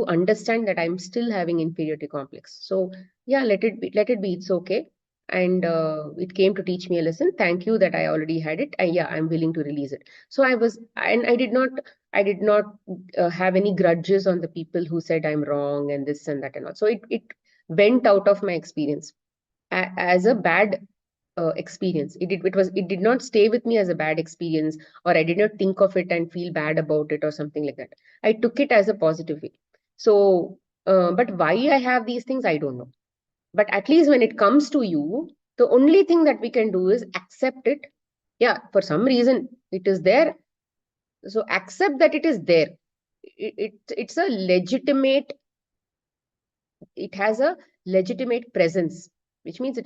understand that I'm still having inferiority complex. So yeah, let it be, it's okay. And it came to teach me a lesson. Thank you that I already had it, and yeah, I'm willing to release it. So I did not have any grudges on the people who said I'm wrong and this and that and all. So it went out of my experience as a bad experience. It did not stay with me as a bad experience, or I did not think of it and feel bad about it or something like that. I took it as a positive way. So but why I have these things, I don't know. But at least when it comes to you, The only thing that we can do is accept it. Yeah, for some reason it is there. So accept that it is there. It's a legitimate, it has a legitimate presence, which means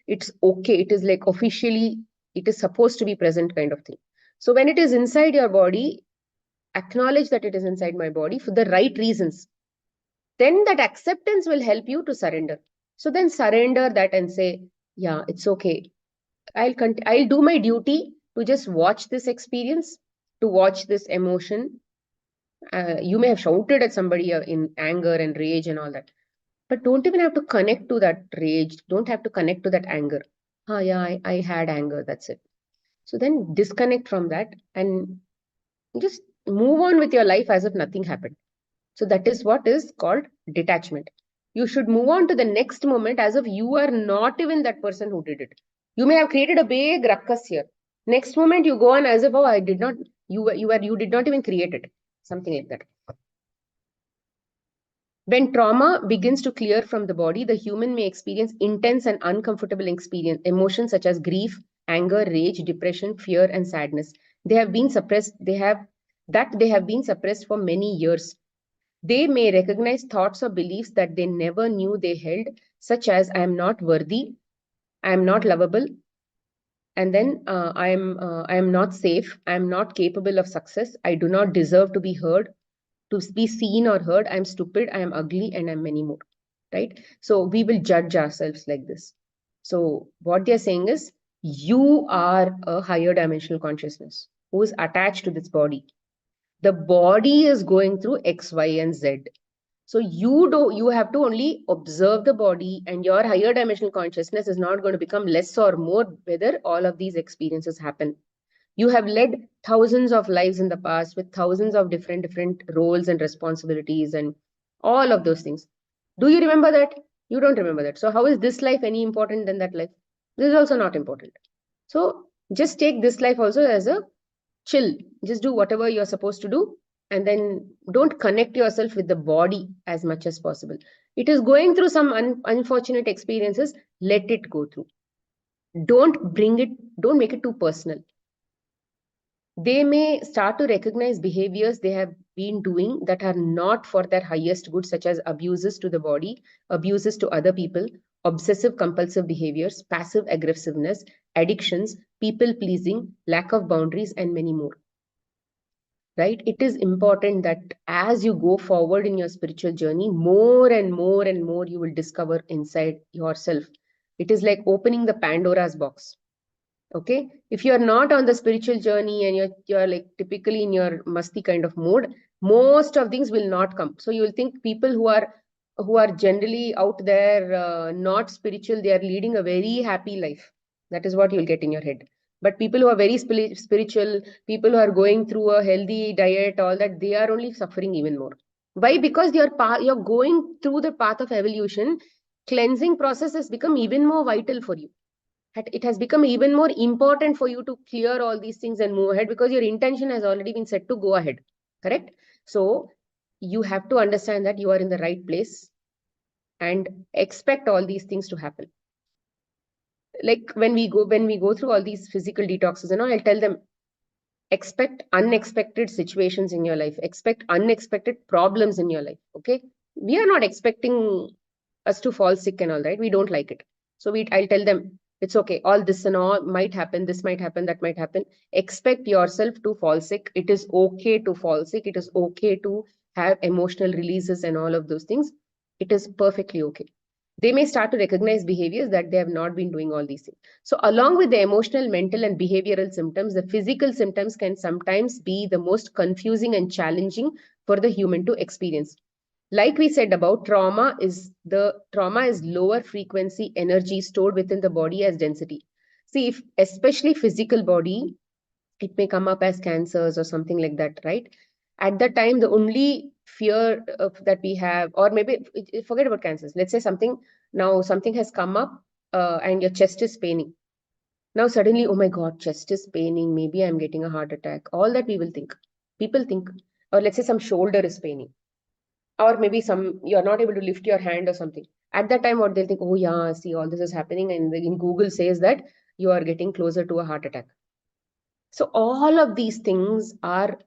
it's okay. It is like officially, it is supposed to be present kind of thing. So when it is inside your body, acknowledge that it is inside my body for the right reasons. Then that acceptance will help you to surrender. So then surrender that and say, yeah, it's okay. I'll do my duty to just watch this experience, to watch this emotion. You may have shouted at somebody in anger and rage and all that, but don't even have to connect to that rage. Don't have to connect to that anger. Ah, yeah, I had anger. That's it. So then disconnect from that and just move on with your life as if nothing happened. So that is what is called detachment. You should move on to the next moment as if you are not even that person who did it. You may have created a big ruckus here. Next moment you go on as if, oh, I did not, you did not even create it. Something like that. When trauma begins to clear from the body, the human may experience intense and uncomfortable emotions such as grief, anger, rage, depression, fear, and sadness. They have been suppressed. They have been suppressed for many years. They may recognize thoughts or beliefs that they never knew they held, such as I am not worthy, I am not lovable, and then I am not safe, I am not capable of success, I do not deserve to be heard, to be seen or heard, I am stupid, I am ugly, and I'm many more. Right? So we will judge ourselves like this. So what they're saying is, you are a higher dimensional consciousness who is attached to this body. The body is going through X, Y, and Z. So you have to only observe the body, and your higher dimensional consciousness is not going to become less or more whether all of these experiences happen. You have led thousands of lives in the past with thousands of different roles and responsibilities and all of those things. Do you remember that? You don't remember that. So how is this life any important than that life? This is also not important. So just take this life also as a chill. Just do whatever you're supposed to do, and then don't connect yourself with the body as much as possible. It is going through some unfortunate experiences. Let it go through. Don't make it too personal. They may start to recognize behaviors they have been doing that are not for their highest good, such as abuses to the body, abuses to other people, obsessive compulsive behaviors, passive aggressiveness, addictions, people pleasing, lack of boundaries, and many more. Right? It is important that as you go forward in your spiritual journey, more and more and more you will discover inside yourself. It is like opening the Pandora's box. Okay, if you're not on the spiritual journey and you're like typically in your musty kind of mode, most of things will not come. So you will think people who are generally out there, not spiritual, they are leading a very happy life. That is what you'll get in your head. But people who are very spiritual, people who are going through a healthy diet, all that, they are only suffering even more. Why? Because you're going through the path of evolution. Cleansing process has become even more vital for you. It has become even more important for you to clear all these things and move ahead, because your intention has already been set to go ahead. Correct? So you have to understand that you are in the right place and expect all these things to happen. Like when we go through all these physical detoxes and all, I'll tell them, expect unexpected situations in your life, expect unexpected problems in your life. Okay, we are not expecting us to fall sick and all, right? We don't like it. So I'll tell them, it's okay, all this and all might happen, this might happen, that might happen. Expect yourself to fall sick. It is okay to fall sick. It is okay to have emotional releases and all of those things. It is perfectly okay. They may start to recognize behaviors that they have not been doing all these things. So along with the emotional, mental, and behavioral symptoms, the physical symptoms can sometimes be the most confusing and challenging for the human to experience. Like we said about trauma is lower frequency energy stored within the body as density. See, if especially physical body, it may come up as cancers or something like that, right? At that time, the only fear that we have, or maybe forget about cancers. Let's say something has come up, and your chest is paining. Now suddenly, oh my God, chest is paining. Maybe I'm getting a heart attack. All that we will think. People think, or let's say some shoulder is paining. or maybe you're not able to lift your hand or something. At that time, what they'll think, oh yeah, see, all this is happening, and in Google says that you are getting closer to a heart attack. So all of these things are,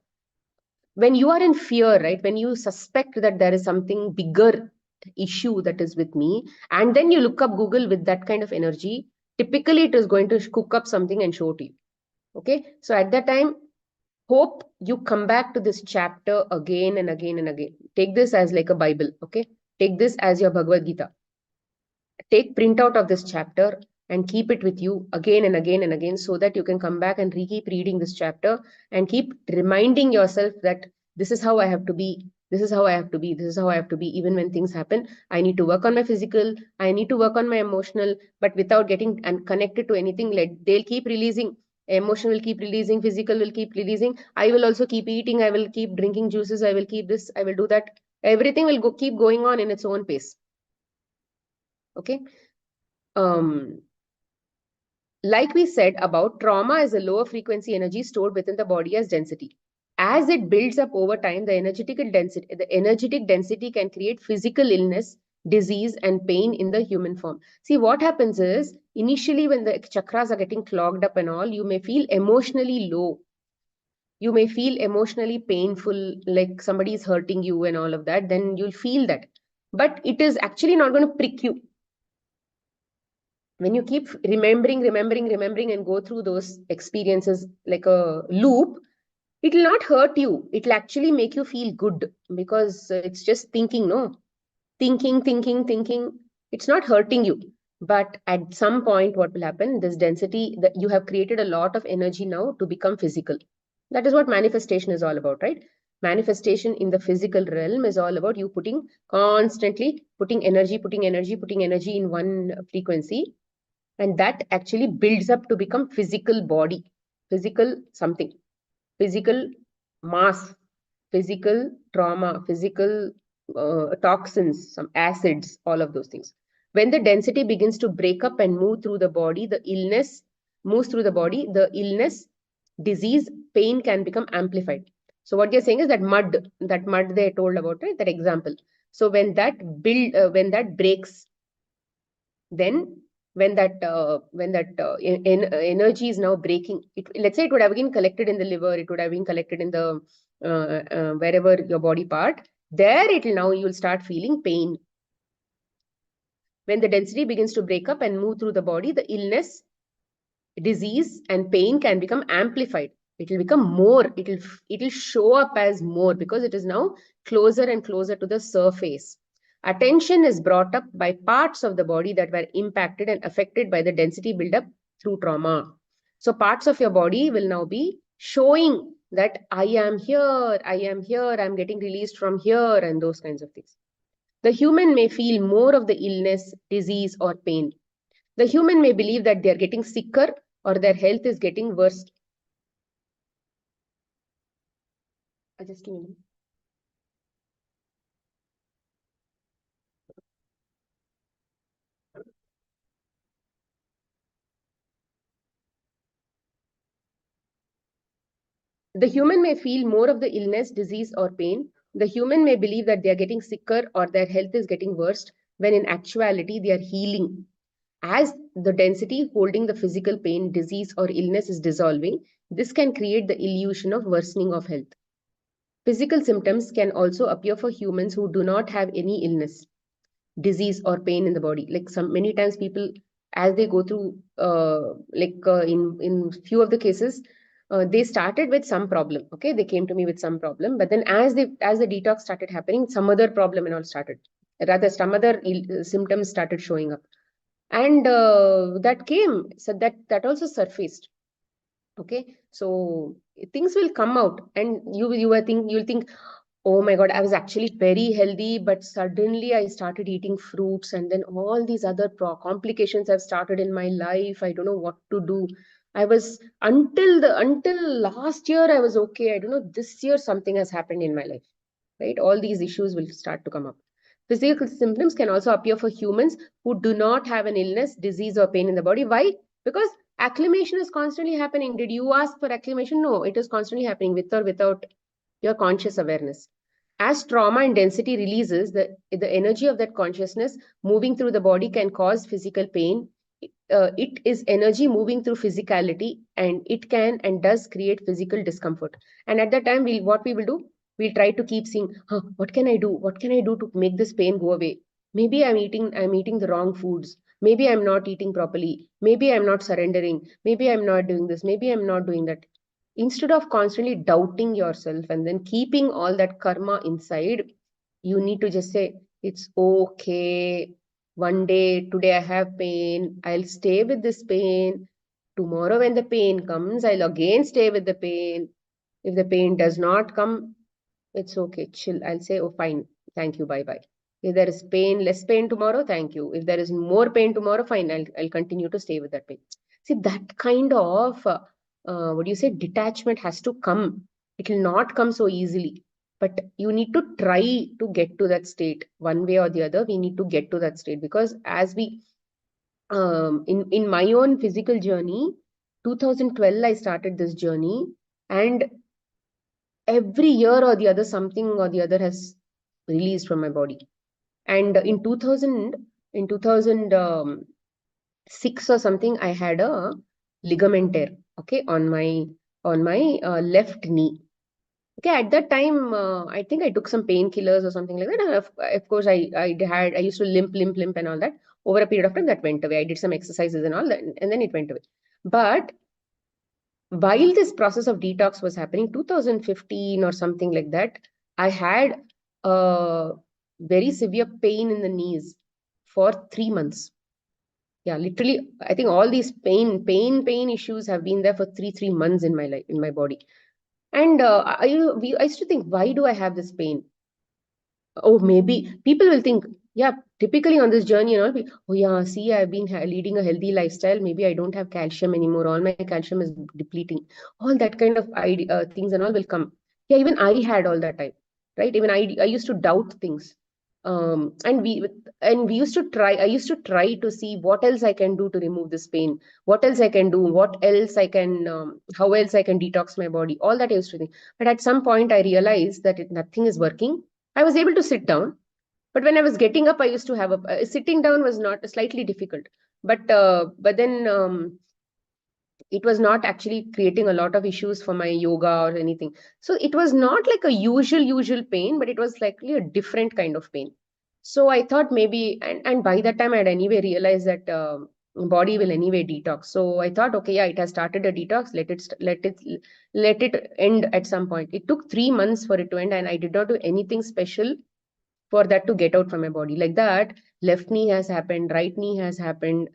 when you are in fear, right? When you suspect that there is something bigger issue that is with me, and then you look up Google with that kind of energy, typically it is going to cook up something and show to you. Okay, so at that time, hope you come back to this chapter again and again and again. Take this as like a Bible. Okay, take this as your Bhagavad Gita. Take printout of this chapter and keep it with you again and again and again, so that you can come back and keep reading this chapter and keep reminding yourself that this is how I have to be, this is how I have to be, this is how I have to be. Even when things happen, I need to work on my physical, I need to work on my emotional, but without getting and connected to anything. Like, they'll keep releasing, emotion will keep releasing, physical will keep releasing, I will also keep eating, I will keep drinking juices, I will keep this, I will do that. Everything will keep going on in its own pace. Okay. um Like we said about, trauma is a lower frequency energy stored within the body as density. As it builds up over time, the energetic density can create physical illness, disease, and pain in the human form. See, what happens is, initially when the chakras are getting clogged up and all, you may feel emotionally low. You may feel emotionally painful, like somebody is hurting you and all of that. Then you'll feel that. But it is actually not going to prick you. When you keep remembering and go through those experiences like a loop, it will not hurt you. It will actually make you feel good, because it's just thinking, no? Thinking. It's not hurting you. But at some point, what will happen? This density that you have created a lot of energy now to become physical. That is what manifestation is all about, right? Manifestation in the physical realm is all about you constantly putting energy in one frequency, and that actually builds up to become physical body, physical something, physical mass, physical trauma, physical toxins, some acids, all of those things. When the density begins to break up and move through the body, the illness moves through the body, the illness, disease, pain can become amplified. So what you're saying is that mud they told about, right? That example. So when that breaks, then energy is now breaking it, let's say it would have been collected in the liver, it would have been collected in the wherever your body part, there it will now, you will start feeling pain. When the density begins to break up and move through the body, the illness, disease, and pain can become amplified. It will become more, it will show up as more, because it is now closer and closer to the surface. Attention is brought up by parts of the body that were impacted and affected by the density buildup through trauma. So parts of your body will now be showing that I am here, I'm getting released from here, and those kinds of things. The human may feel more of the illness, disease, or pain. The human may believe that they are getting sicker or their health is getting worse. Just give me a minute. The human may feel more of the illness, disease, or pain. The human may believe that they are getting sicker or their health is getting worse, when in actuality they are healing. As the density holding the physical pain, disease, or illness is dissolving, this can create the illusion of worsening of health. Physical symptoms can also appear for humans who do not have any illness, disease, or pain in the body. Like many times people, as they go through in few of the cases, they started with some problem. Okay, they came to me with some problem, but then as the detox started happening, some other problem and all started, rather some other symptoms started showing up, and that came, so that also surfaced. Okay, so things will come out, and you'll think, oh my God, I was actually very healthy, but suddenly I started eating fruits, and then all these other complications have started in my life. I don't know what to do. I was until last year I was okay. I don't know, this year something has happened in my life, right? All these issues will start to come up. Physical symptoms can also appear for humans who do not have an illness, disease, or pain in the body. Why? Because acclimation is constantly happening. Did you ask for acclimation? No, it is constantly happening with or without your conscious awareness. as trauma and density releases, the energy of that consciousness moving through the body can cause physical pain. It is energy moving through physicality, and it can and does create physical discomfort. And at that time, what we will do, we'll try to keep seeing, huh, what can I do? What can I do to make this pain go away? Maybe I'm eating the wrong foods. Maybe I'm not eating properly. Maybe I'm not surrendering. Maybe I'm not doing this. Maybe I'm not doing that. Instead of constantly doubting yourself and then keeping all that karma inside, you need to just say, it's okay. One day, today I have pain. I'll stay with this pain. Tomorrow, when the pain comes, I'll again stay with the pain. If the pain does not come, it's okay, chill. I'll say, oh, fine. Thank you. Bye bye. If there is pain, less pain tomorrow, thank you. If there is more pain tomorrow, fine. I'll continue to stay with that pain. See, that kind of, what do you say, detachment has to come. It will not come so easily. But you need to try to get to that state one way or the other. We need to get to that state because as we, in my own physical journey, 2012, I started this journey, and every year or the other, something or the other has released from my body. And in 2006 or something, I had a ligament tear, okay, on my left knee. Okay, at that time, I think I took some painkillers or something like that. And of course, I used to limp, and all that. Over a period of time, that went away. I did some exercises and all that, and then it went away. But while this process of detox was happening, 2015 or something like that, I had a very severe pain in the knees for 3 months. Yeah, literally, I think all these pain issues have been there for three months in my life, in my body. And I used to think, why do I have this pain? Oh, maybe people will think, yeah, typically on this journey and all, oh yeah, see, I've been leading a healthy lifestyle. Maybe I don't have calcium anymore. All my calcium is depleting. All that kind of things and all will come. Yeah, even I had all that time, right? Even I used to doubt things. And we used to try. I used to try to see what else I can do to remove this pain. What else I can do? What else I can? How else I can detox my body? All that I used to think. But at some point, I realized that nothing is working. I was able to sit down, but when I was getting up, I used to have a sitting down was not slightly difficult. But then it was not actually creating a lot of issues for my yoga or anything. So it was not like a usual pain, but it was likely a different kind of pain. So I thought maybe, and by that time I had anyway realized that body will anyway detox. So I thought, okay, yeah, it has started a detox. Let it end at some point. It took 3 months for it to end, and I did not do anything special for that to get out from my body. Like that, left knee has happened, right knee has happened,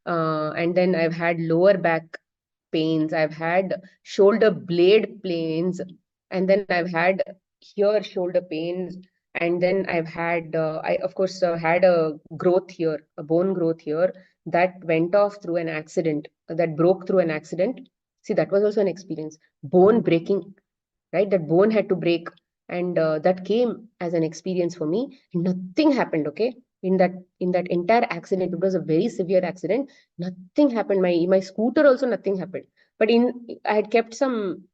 and then I've had lower back pains, I've had shoulder blade pains, and then I've had here shoulder pains, and then I of course had a growth here, a bone growth here that went off through an accident, that broke through an accident. See, that was also an experience. Bone breaking, right? That bone had to break, and that came as an experience for me. Nothing happened, okay? In that entire accident, it was a very severe accident. Nothing happened. My scooter also, nothing happened. But I had kept some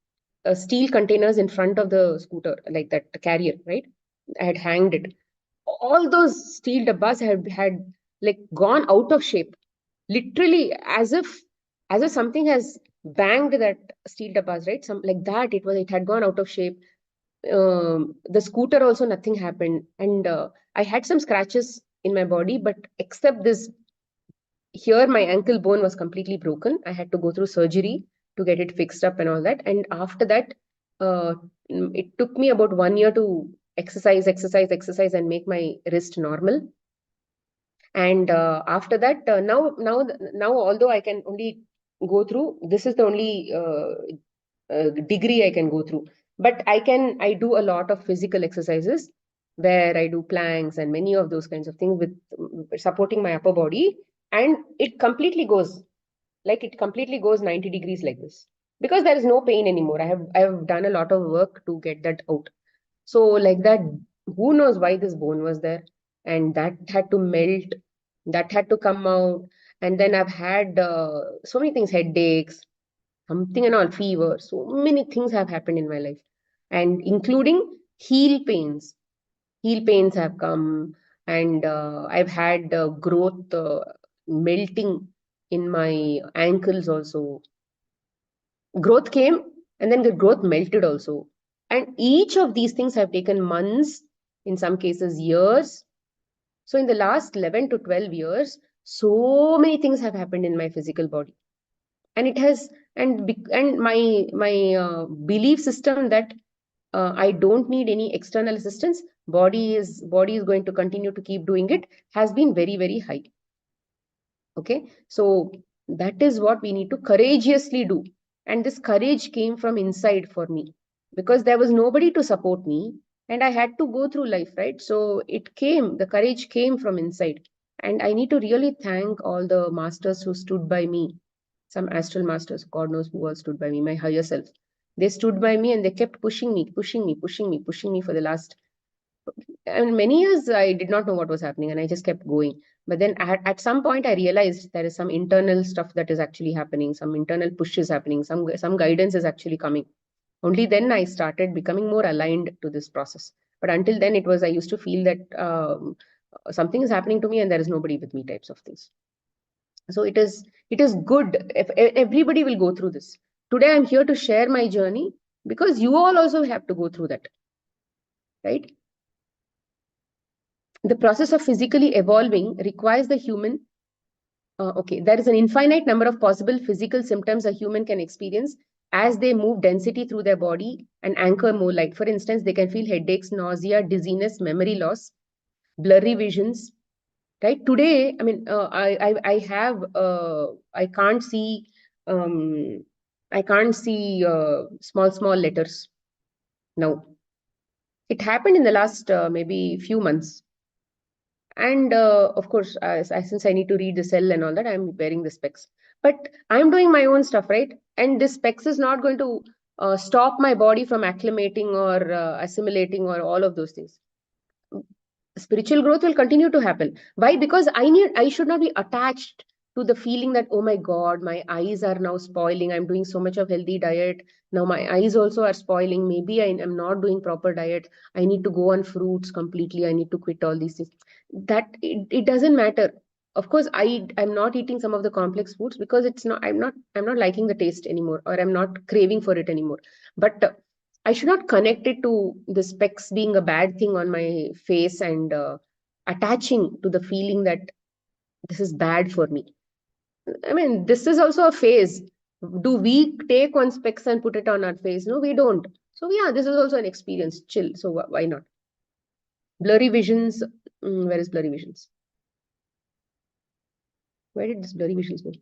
steel containers in front of the scooter, like that carrier, right? I had hanged it. All those steel dabbas had like gone out of shape, literally, as if something has banged that steel dabbas, right? Some like that. It had gone out of shape. The scooter also, nothing happened, and I had some scratches in my body, but except this, here my ankle bone was completely broken. I had to go through surgery to get it fixed up and all that. And after that, uh, it took me about 1 year to exercise and make my wrist normal. And after that, now, although I can only go through, this is the only degree I can go through. But I do a lot of physical exercises where I do planks and many of those kinds of things with supporting my upper body. And it completely goes 90 degrees like this because there is no pain anymore. I have done a lot of work to get that out. So like that, who knows why this bone was there, and that had to melt, that had to come out. And then I've had so many things, headaches, something and all, fever. So many things have happened in my life, and including heel pains. heel pains have come, and I've had growth melting in my ankles also. Growth came, and then the growth melted also. And each of these things have taken months, in some cases years. So in the last 11 to 12 years, so many things have happened in my physical body. And it has, and my belief system that I don't need any external assistance, body is going to continue to keep doing it, has been very, very high. Okay, so that is what we need to courageously do. And this courage came from inside for me, because there was nobody to support me, and I had to go through life, right? So the courage came from inside. And I need to really thank all the masters who stood by me. Some astral masters, God knows who all stood by me, my higher self. They stood by me, and they kept pushing me, pushing me, pushing me, pushing me for the last, and many years I did not know what was happening, and I just kept going. But then at some point I realized there is some internal stuff that is actually happening, some internal push is happening, some guidance is actually coming. Only then I started becoming more aligned to this process. But until then, it was, I used to feel that something is happening to me and there is nobody with me, types of things. So it is good if everybody will go through this. Today I'm here to share my journey, because you all also have to go through that, right? The process of physically evolving requires the human. Okay, there is an infinite number of possible physical symptoms a human can experience as they move density through their body and anchor more light. For instance, they can feel headaches, nausea, dizziness, memory loss, blurry visions. Right today, I mean, I have I can't see, um, small letters now. It happened in the last maybe few months. And of course, since I need to read the cell and all that, I'm wearing the specs. But I'm doing my own stuff, right? And this specs is not going to stop my body from acclimating or assimilating or all of those things. Spiritual growth will continue to happen. Why? Because I should not be attached to the feeling that, oh my God, my eyes are now spoiling. I'm doing so much of healthy diet. Now my eyes also are spoiling. Maybe I am not doing proper diet. I need to go on fruits completely. I need to quit all these things. It doesn't matter. Of course, I'm not eating some of the complex foods because I'm not liking the taste anymore, or I'm not craving for it anymore. But I should not connect it to the specs being a bad thing on my face, and attaching to the feeling that this is bad for me. I mean, this is also a phase. Do we take one specs and put it on our face? No, we don't. So yeah, this is also an experience. Chill. So why not? Blurry visions. Where is blurry visions? Where did this blurry visions go?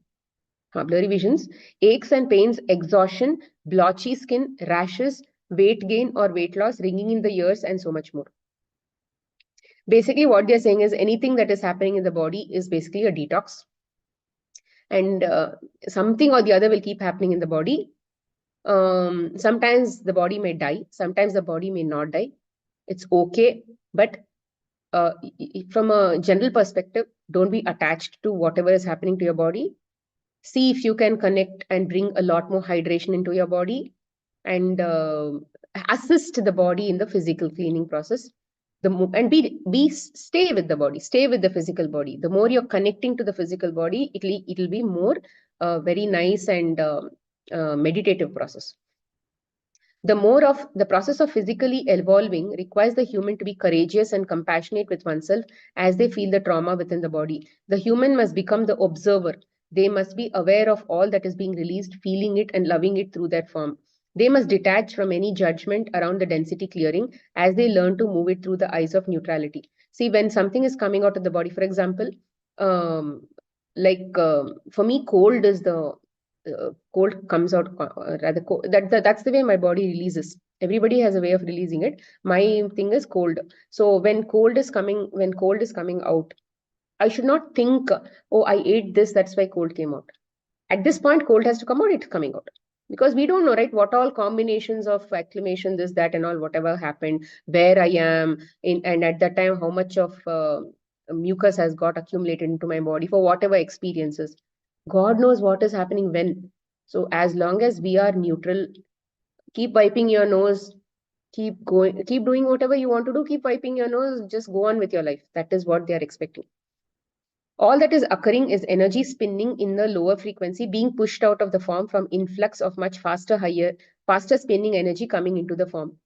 Blurry visions, aches and pains, exhaustion, blotchy skin, rashes, weight gain or weight loss, ringing in the ears, and so much more. Basically, what they're saying is anything that is happening in the body is basically a detox, and something or the other will keep happening in the body. Sometimes the body may die, sometimes the body may not die. It's okay, but from a general perspective, don't be attached to whatever is happening to your body. See if you can connect and bring a lot more hydration into your body, and assist the body in the physical cleaning process. And stay with the body, stay with the physical body. The more you're connecting to the physical body, it'll be more very nice and meditative process. The more of the process of physically evolving requires the human to be courageous and compassionate with oneself as they feel the trauma within the body. The human must become the observer. They must be aware of all that is being released, feeling it and loving it through that form. They must detach from any judgment around the density clearing as they learn to move it through the eyes of neutrality. See, when something is coming out of the body, for example, for me, cold is the cold comes out rather cold. That's the way my body releases. Everybody has a way of releasing it. My thing is cold. So when cold is coming out, I should not think, oh, I ate this, that's why cold came out. At this point, cold has to come out, it's coming out. Because we don't know, right, what all combinations of acclimation, this, that, and all, whatever happened, where I am, and at that time, how much of mucus has got accumulated into my body for whatever experiences. God knows what is happening when. So as long as we are neutral, keep wiping your nose, Keep going, keep doing whatever you want to do, keep wiping your nose, just go on with your life. That is what they are expecting. All that is occurring is energy spinning in the lower frequency being pushed out of the form from influx of much faster spinning energy coming into the form.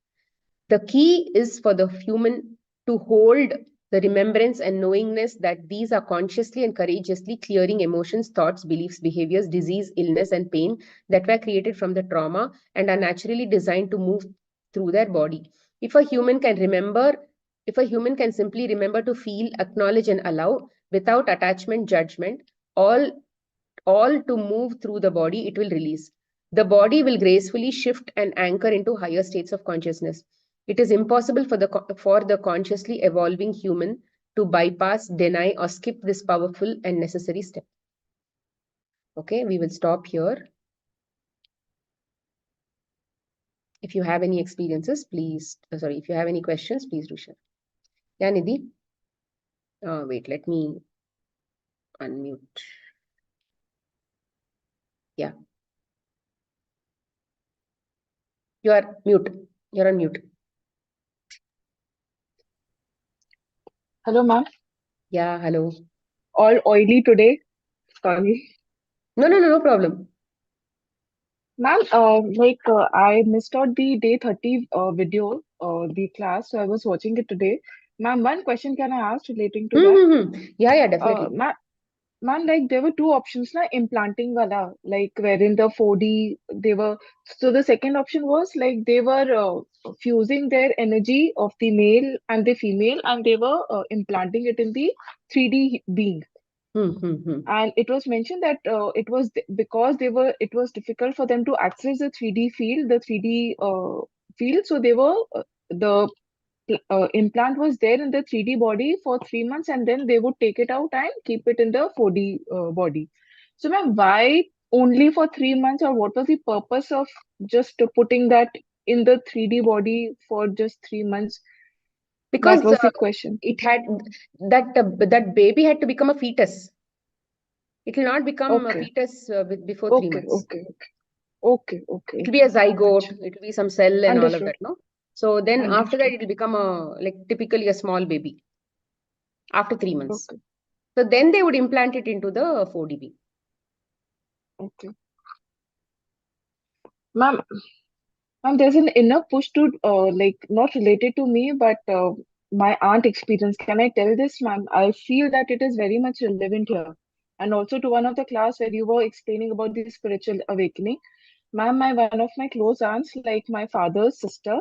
The key is for the human to hold the remembrance and knowingness that these are consciously and courageously clearing emotions, thoughts, beliefs, behaviors, disease, illness, and pain that were created from the trauma and are naturally designed to move through their body. If a human can remember, if a human can simply remember to feel, acknowledge, and allow without attachment, judgment, all all to move through the body, it will release. The body will gracefully shift and anchor into higher states of consciousness. It is impossible for the consciously evolving human to bypass, deny, or skip this powerful and necessary step. Okay, we will stop here. If you have any experiences, please, sorry, if you have any questions, please do share. Yeah, Nidhi? Wait, let me unmute. Yeah. You are mute. You're on mute. Hello, ma'am. Yeah, hello. All oily today. Sorry. No, no, no, no problem. Ma'am, I missed out the day 30 video, the class, so I was watching it today. Ma'am, one question can I ask relating to that? Yeah, yeah, Uh, definitely. ma Ma'am, like there were two options, na, implanting wala, like wherein the 4D, they were, so the second option was like they were fusing their energy of the male and the female and they were implanting it in the 3D being. Hmm, hmm, hmm. And it was mentioned that because it was difficult for them to access the 3D field, the 3D field, so they were the implant was there in the 3D body for 3 months, and then they would take it out and keep it in the 4D body. So, ma'am, why only for 3 months, or what was the purpose of just putting that in the 3D body for just 3 months? That Because was the question. it had that baby had to become a fetus. It will not become a Okay, fetus before three okay, months. okay, okay, okay, It will be a okay. zygote. Achha. It will be some cell and all of Understood. that, no? So then after that, Understood. it will become a like typically a small baby after 3 months. Okay. So then they would implant it into the 4DB. Okay. Ma'am, there's an inner push to not related to me, but my aunt experience. Can I tell this, ma'am? I feel that it is very much relevant here. And also to one of the class where you were explaining about the spiritual awakening. Ma'am, my one of my close aunts, like my father's sister,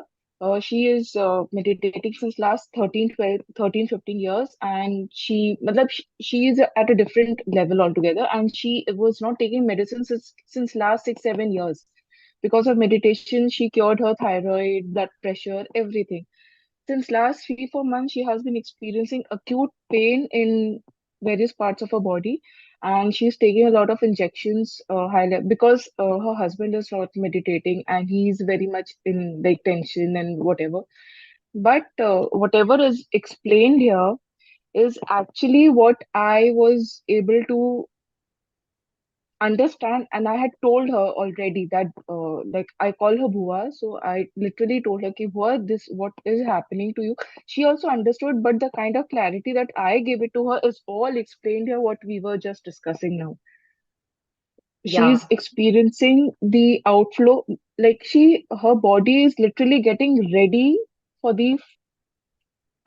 she is meditating since last 15 years, and she is at a different level altogether, and she was not taking medicine since last 6 7 years. Because of meditation, she cured her thyroid, blood pressure, everything. Since last 3 4 months, she has been experiencing acute pain in various parts of her body, and she's taking a lot of injections. Because her husband is not meditating, and he's very much in like tension and whatever. But whatever is explained here is actually what I was able to understand, and I had told her already that like I call her bua, so I literally told her ki bua, this what is happening to you. She also understood, but the kind of clarity that I gave it to her is all explained here what we were just discussing now. She's Yeah, experiencing the outflow, like her body is literally getting ready for the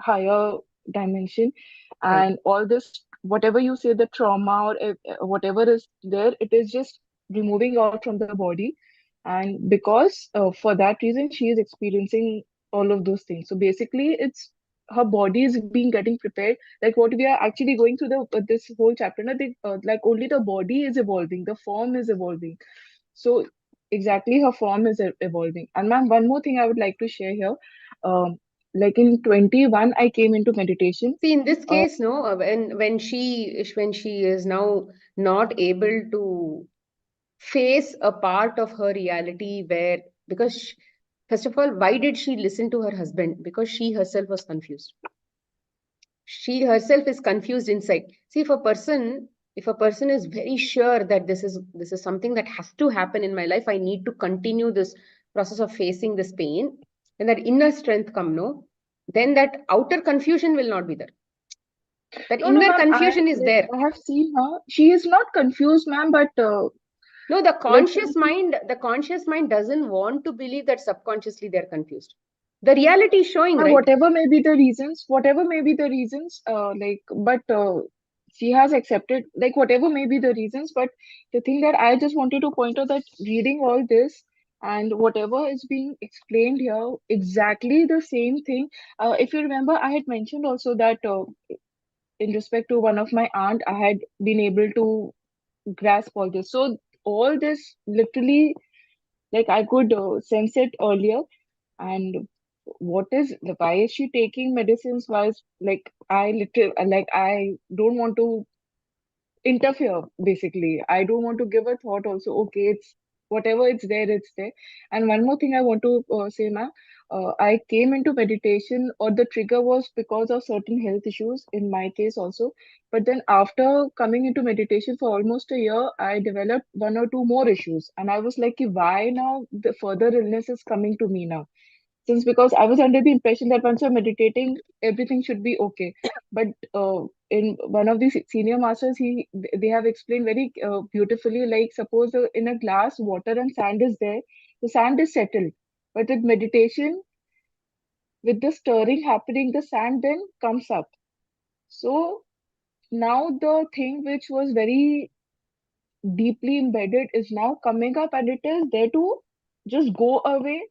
higher dimension, right. and all this whatever you say, the trauma or whatever is there, it is just removing out from the body. And because for that reason she is experiencing all of those things. So basically it's her body is being getting prepared, like what we are actually going through the this whole chapter, no? Like only the body is evolving, the form is evolving. So exactly, her form is evolving. And ma'am, one more thing I would like to share here. Like in 21, I came into meditation. See, in this Uh, case, no, when she is now not able to face a part of her reality where because first of all, why did she listen to her husband? Because she herself was confused. She herself is confused inside. See, if a person is very sure that this is something that has to happen in my life, I need to continue this process of facing this pain. when that inner strength come, no, then that outer confusion will not be there. That No, no, inner ma'am. confusion is there. I have seen her. She is not confused, ma'am, but No, the like conscious mind doesn't want to believe that subconsciously they're confused. The reality is showing, ma'am, right? whatever may be the reasons, but she has accepted, like, whatever may be the reasons. But the thing that I just wanted to point out, that reading all this and whatever is being explained here, exactly the same thing. If you remember, I had mentioned also that in respect to one of my aunt, I had been able to grasp all this. So all this literally, like, I could sense it earlier. And why is she taking medicines? Why is, like, I don't want to interfere, basically. I don't want to give a thought also. Okay, it's whatever, it's there. And one more thing I want to say, ma'am, I came into meditation, or the trigger was because of certain health issues in my case also. But then after coming into meditation for almost a year, I developed one or two more issues, and I was like, why now the further illness is coming to me now? Since, because I was under the impression that once you're meditating, everything should be okay. But in one of the senior masters, they have explained very beautifully, like, suppose in a glass, water and sand is there, the sand is settled. But with meditation, with the stirring happening, the sand then comes up. So now the thing which was very deeply embedded is now coming up, and it is there to just go away.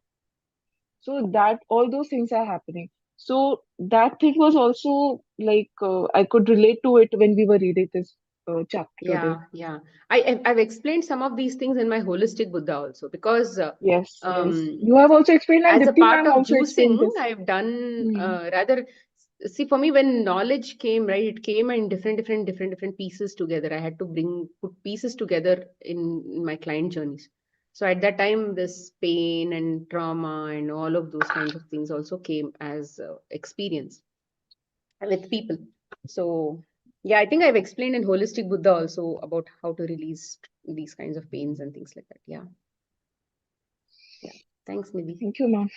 So that all those things are happening. So that thing was also like, I could relate to it when we were reading this chapter today. Yeah. I've explained some of these things in my holistic Buddha also, because Yes, yes. um, You have also explained, and as a Dipti part ma'am of also explained juicing, this. I've done Hmm. rather. See, for me, when knowledge came, right, it came in different pieces together. I had to put pieces together in my client journeys. So at that time, this pain and trauma and all of those kinds of things also came as experience with people. So yeah, I think I've explained in holistic Buddha also about how to release these kinds of pains and things like that. Yeah. Thanks, Nidhi. Thank you, ma'am.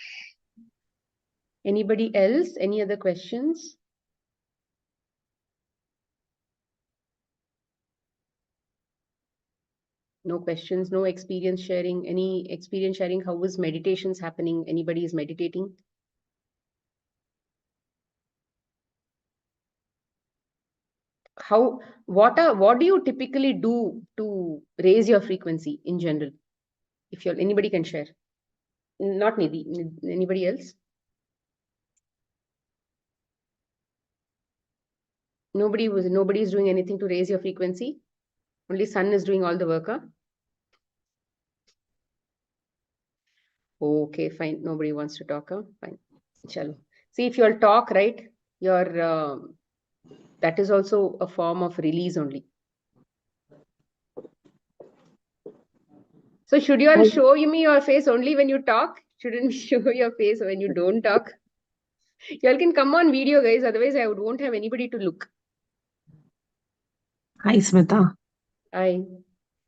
Anybody else? Any other questions? No questions, no experience sharing. Any experience sharing? How was meditations happening? Anybody is meditating? What do you typically do to raise your frequency in general? If you're anybody can share. Not Nidhi. Anybody else? Nobody is doing anything to raise your frequency. Only sun is doing all the work, huh? Okay, fine. Nobody wants to talk, huh? Fine. Chalo. See, if you all talk, right, your that is also a form of release only. So should you all I, show me your face only when you talk? Shouldn't we show your face when you don't talk? You all can come on video, guys. Otherwise, won't have anybody to look. Hi, Smita. Hi,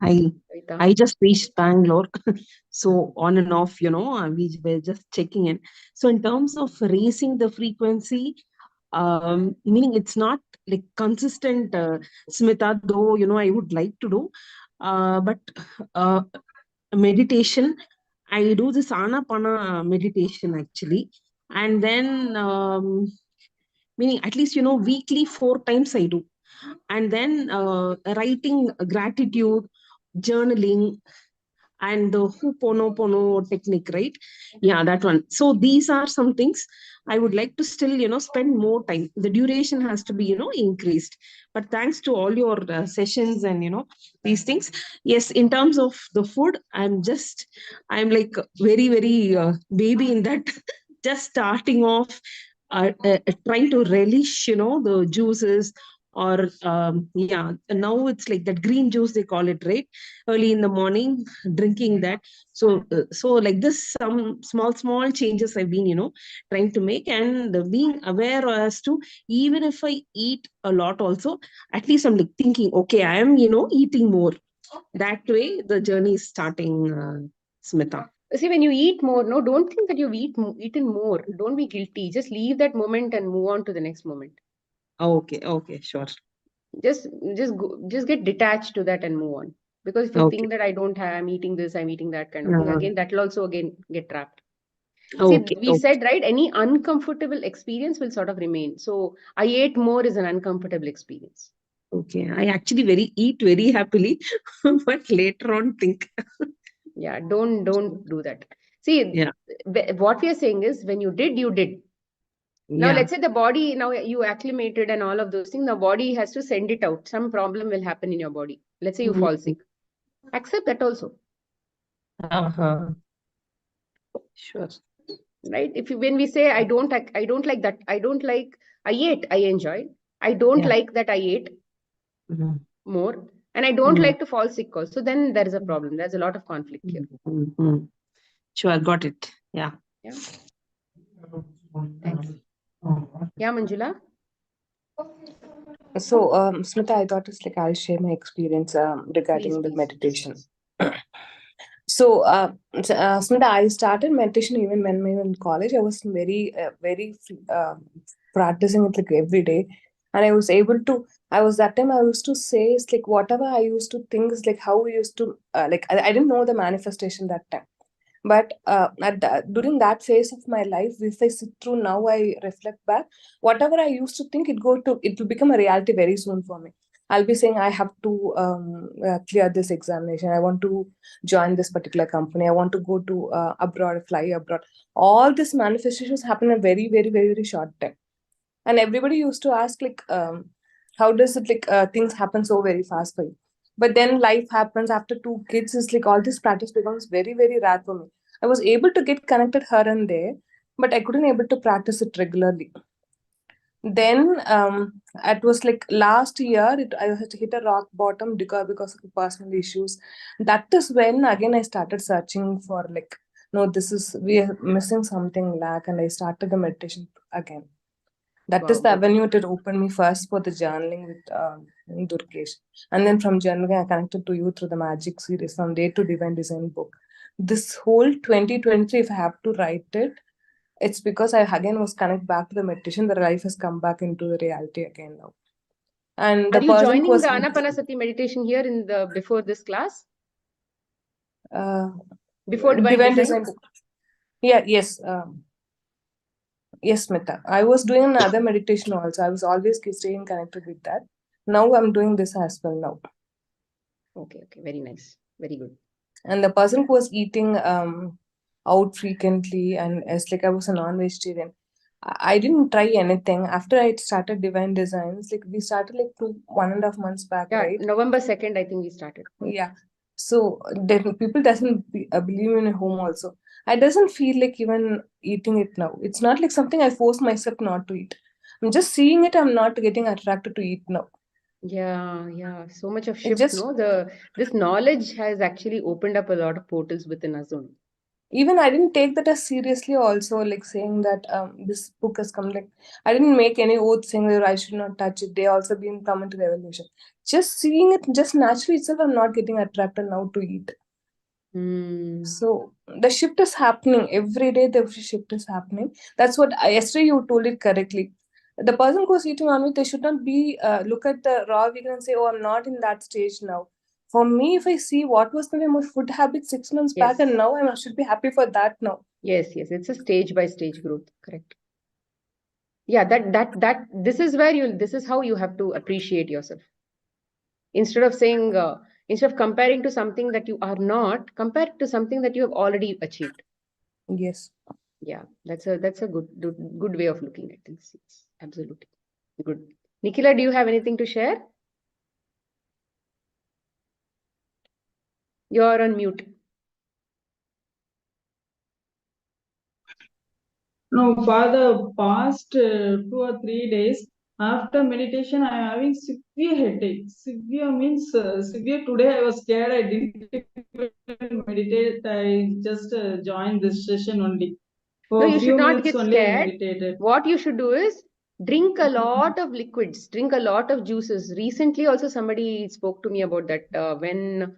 I Kavita. I just reached Bangalore, so on and off, we were just checking in. So in terms of raising the frequency, meaning it's not like consistent, Smita. Though I would like to do, but uh, meditation. I do this Anapana meditation actually, and then meaning at least weekly 4 times I do, and then writing gratitude, journaling, and the Ho'oponopono technique, right? Yeah, that one. So these are some things I would like to still, spend more time. The duration has to be, increased. But thanks to all your sessions and, these things. Yes, in terms of the food, I'm like very, very baby in that, just starting off, trying to relish, the juices, or yeah, now it's like that green juice, they call it, right? Early in the morning, drinking that. So like this, some small changes I've been trying to make, and being aware as to, even if I eat a lot also, at least I'm like thinking, okay, I am eating more. That way the journey is starting, Smita. See, when you eat more, no, don't think that you've eaten more. Don't be guilty. Just leave that moment and move on to the next moment. Okay, sure. Just just get detached to that and move on. Because if you Okay. think that I don't have, I'm eating this, I'm eating that kind of thing, Uh, again, that will also again get trapped. See, we okay. said, right, any uncomfortable experience will sort of remain. So I ate more is an uncomfortable experience. Okay. I actually eat very happily, but later on think. Yeah, don't do that. See, Yeah. what we are saying is when you did, you did. Now, Yeah. let's say the body, now you acclimated and all of those things, the body has to send it out. Some problem will happen in your body. Let's say you fall Mhm. sick. Accept that also, Uh-huh. Sure. right? If you, when we say, I don't like that, I don't like, I ate, I enjoyed. I don't Yeah. like that I ate Mhm. more. And I don't Mhm. like to fall sick also. Then there is a problem. There's a lot of conflict here. Mhm. Sure, got it. Yeah. Yeah. Thanks. Yeah, Manjula? So, Smita, I thought it's like I'll share my experience Please, regarding the please. meditation. So, Smita, I started meditation even when we were in college. I was very practicing it like every day, and I was able to. I was that time I used to say it's like whatever I used to think is like how we used to like I didn't know the manifestation that time. But during that phase of my life, if I sit through now, I reflect back. Whatever I used to think, it will become a reality very soon for me. I'll be saying I have to clear this examination. I want to join this particular company. I want to go to abroad, fly abroad. All these manifestations happen in a very short time. And everybody used to ask like, how does it like things happen so very fast for you? But then life happens after two kids. Is like all this practice becomes very rare for me. I was able to get connected her and there, but I couldn't able to practice it regularly. Then it was like last year I had hit a rock bottom because of personal issues. That is when again I started searching for like, no, this is we are missing something lack, and I started the meditation again. That is Wow, the good. avenue it opened me first for the journaling with Durkesh. And then from journaling, I connected to you through the magic series, from Day to Divine Design book. This whole 2023, if I have to write it, it's because I again was connect back to the meditation. The life has come back into the reality again now. And Are the you person who joining was the Anapanasati meditation here in the before this class? uh, Before Divine Divine Design? Design book. Yeah, yes. Yes, Smita. I was doing another meditation also. I was always staying connected with that. Now I'm doing this as well now. Okay, very nice. Very good. And the person who was eating out frequently, and it's like I was a non-vegetarian. I didn't try anything after I started Divine Designs. Like we started like 1.5 months back, Yeah, right? November 2nd, I think we started. Yeah. So then people doesn't believe in a home also. I doesn't feel like even eating it now. It's not like something I force myself not to eat. I'm just seeing it. I'm not getting attracted to eat now. Yeah. So much of It shift, just no? This knowledge has actually opened up a lot of portals within us only. even I didn't take that as seriously also, like saying that this book has come, like I didn't make any oath saying that I should not touch it. They also been come into the evolution. Just seeing it just naturally itself, I'm not getting attracted now to eat. Hmm. So the shift is happening every day. The shift is happening. That's what yesterday you told it correctly. The person who's eating on me, they should not be look at the raw vegan and say, "Oh, I'm not in that stage now." For me, if I see what was my food habit 6 months back, Yes. and now I should be happy for that now. Yes. It's a stage by stage growth. Correct. Yeah, that this is how you have to appreciate yourself. Instead of saying, instead of comparing to something that you are not, compare it to something that you have already achieved. Yes. Yeah, that's a good way of looking at things. Yes, absolutely. Good. Nikhila, do you have anything to share? You're on mute. No, for the past 2 or 3 days, after meditation, I am having severe headache. Severe means severe. Today I was scared. I didn't even meditate. I just joined this session only. No, For a you should few not minutes get only I scared. meditated. What you should do is drink a lot of liquids, drink a lot of juices. Recently, also somebody spoke to me about that. When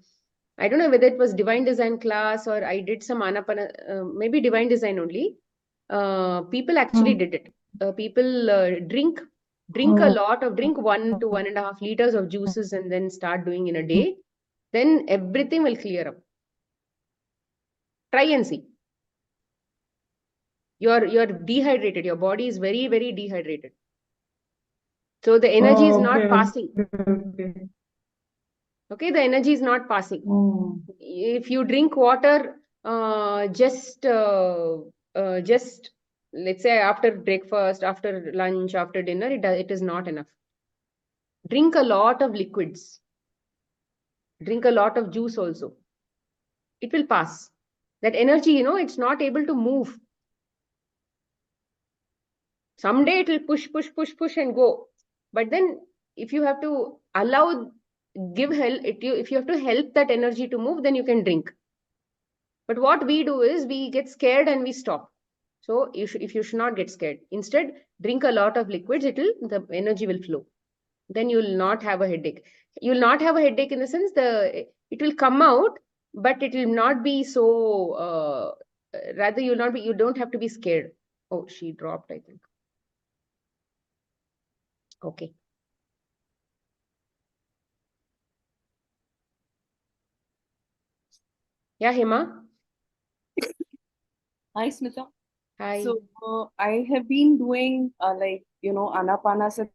I don't know whether it was divine design class or I did some anapana, maybe divine design only. People actually did it. People drink a lot of drink 1 to 1.5 liters of juices and then start doing in a day. Then everything will clear up. Try and see. You're dehydrated. Your body is very, very dehydrated. So the energy is not passing. Okay. Okay, the energy is not passing. Oh. If you drink water, just let's say after breakfast, after lunch, after dinner, it is not enough. Drink a lot of liquids. Drink a lot of juice also. It will pass. That energy, it's not able to move. Someday it will push and go. But then if you have to give help, if you have to help that energy to move, then you can drink. But what we do is we get scared and we stop. So if you should not get scared. Instead, drink a lot of liquids, the energy will flow. Then you will not have a headache. You will not have a headache in the sense it will come out, but it will not be so rather you don't have to be scared. Oh, she dropped, I think. Okay. Yeah, Hema. Hi, Smita. Hi. So I have been doing Anapanasati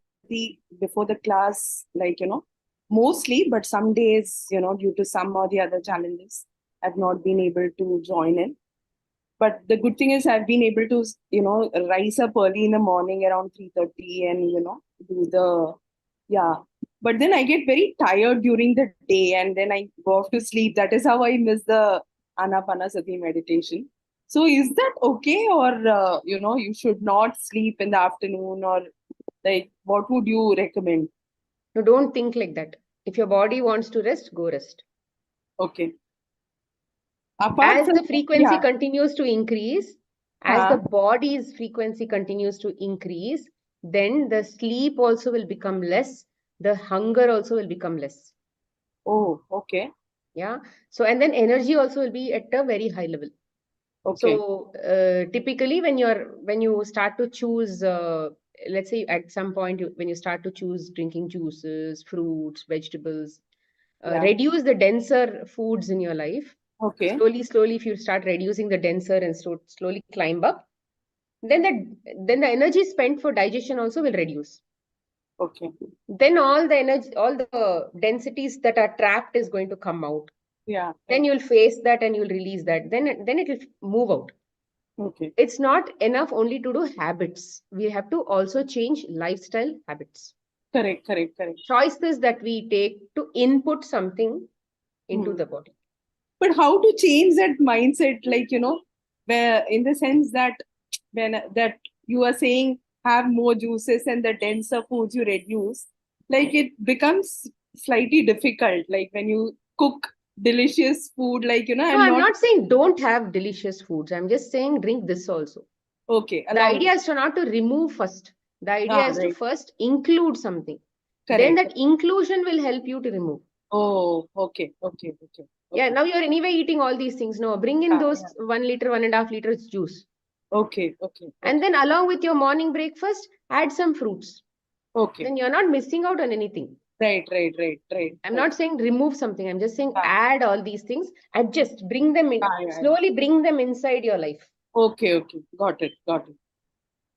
before the class, mostly, but some days, due to some or the other challenges, I've not been able to join in. But the good thing is I've been able to, rise up early in the morning around 3:30 and, do yeah. But then I get very tired during the day and then I go off to sleep. That is how I miss the Anapanasati meditation. So is that okay, or you should not sleep in the afternoon, or like what would you recommend? No, don't think like that. If your body wants to rest, go rest. Okay. Apart As from the frequency yeah, continues to increase, as the body's frequency continues to increase, then the sleep also will become less, the hunger also will become less. oh, okay, Yeah. So, and then energy also will be at a very high level. okay, So, typically when you start to choose, let's say at some point when you start to choose drinking juices, fruits, vegetables, yeah, reduce the denser foods in your life. okay, Slowly, if you start reducing the denser and slowly climb up, then the energy spent for digestion also will reduce. okay, Then all the energy, all the densities that are trapped is going to come out. yeah, Then you'll face that and you'll release that. Then it will move out. okay, It's not enough only to do habits. We have to also change lifestyle habits. correct. Choices that we take to input something into Hmm. the body. But how to change that mindset, where in the sense that when that you are saying have more juices and the denser foods you reduce, like it becomes slightly difficult, like when you cook delicious food, No, and I'm not not saying don't have delicious foods. I'm just saying drink this also. okay The along idea is to not to remove first. The idea is to right, first include something. Then correct. that inclusion will help you to remove. Oh, okay. Yeah, now you're anyway eating all these things. No, bring in Yeah, those yeah. 1 liter, 1.5 liters juice. Okay. And then along with your morning breakfast, add some fruits. Okay. Then you're not missing out on anything. Right. I'm not saying remove something. I'm just saying Yeah. add all these things. Adjust, bring them in. Yeah. Slowly bring them inside your life. Okay. Got it.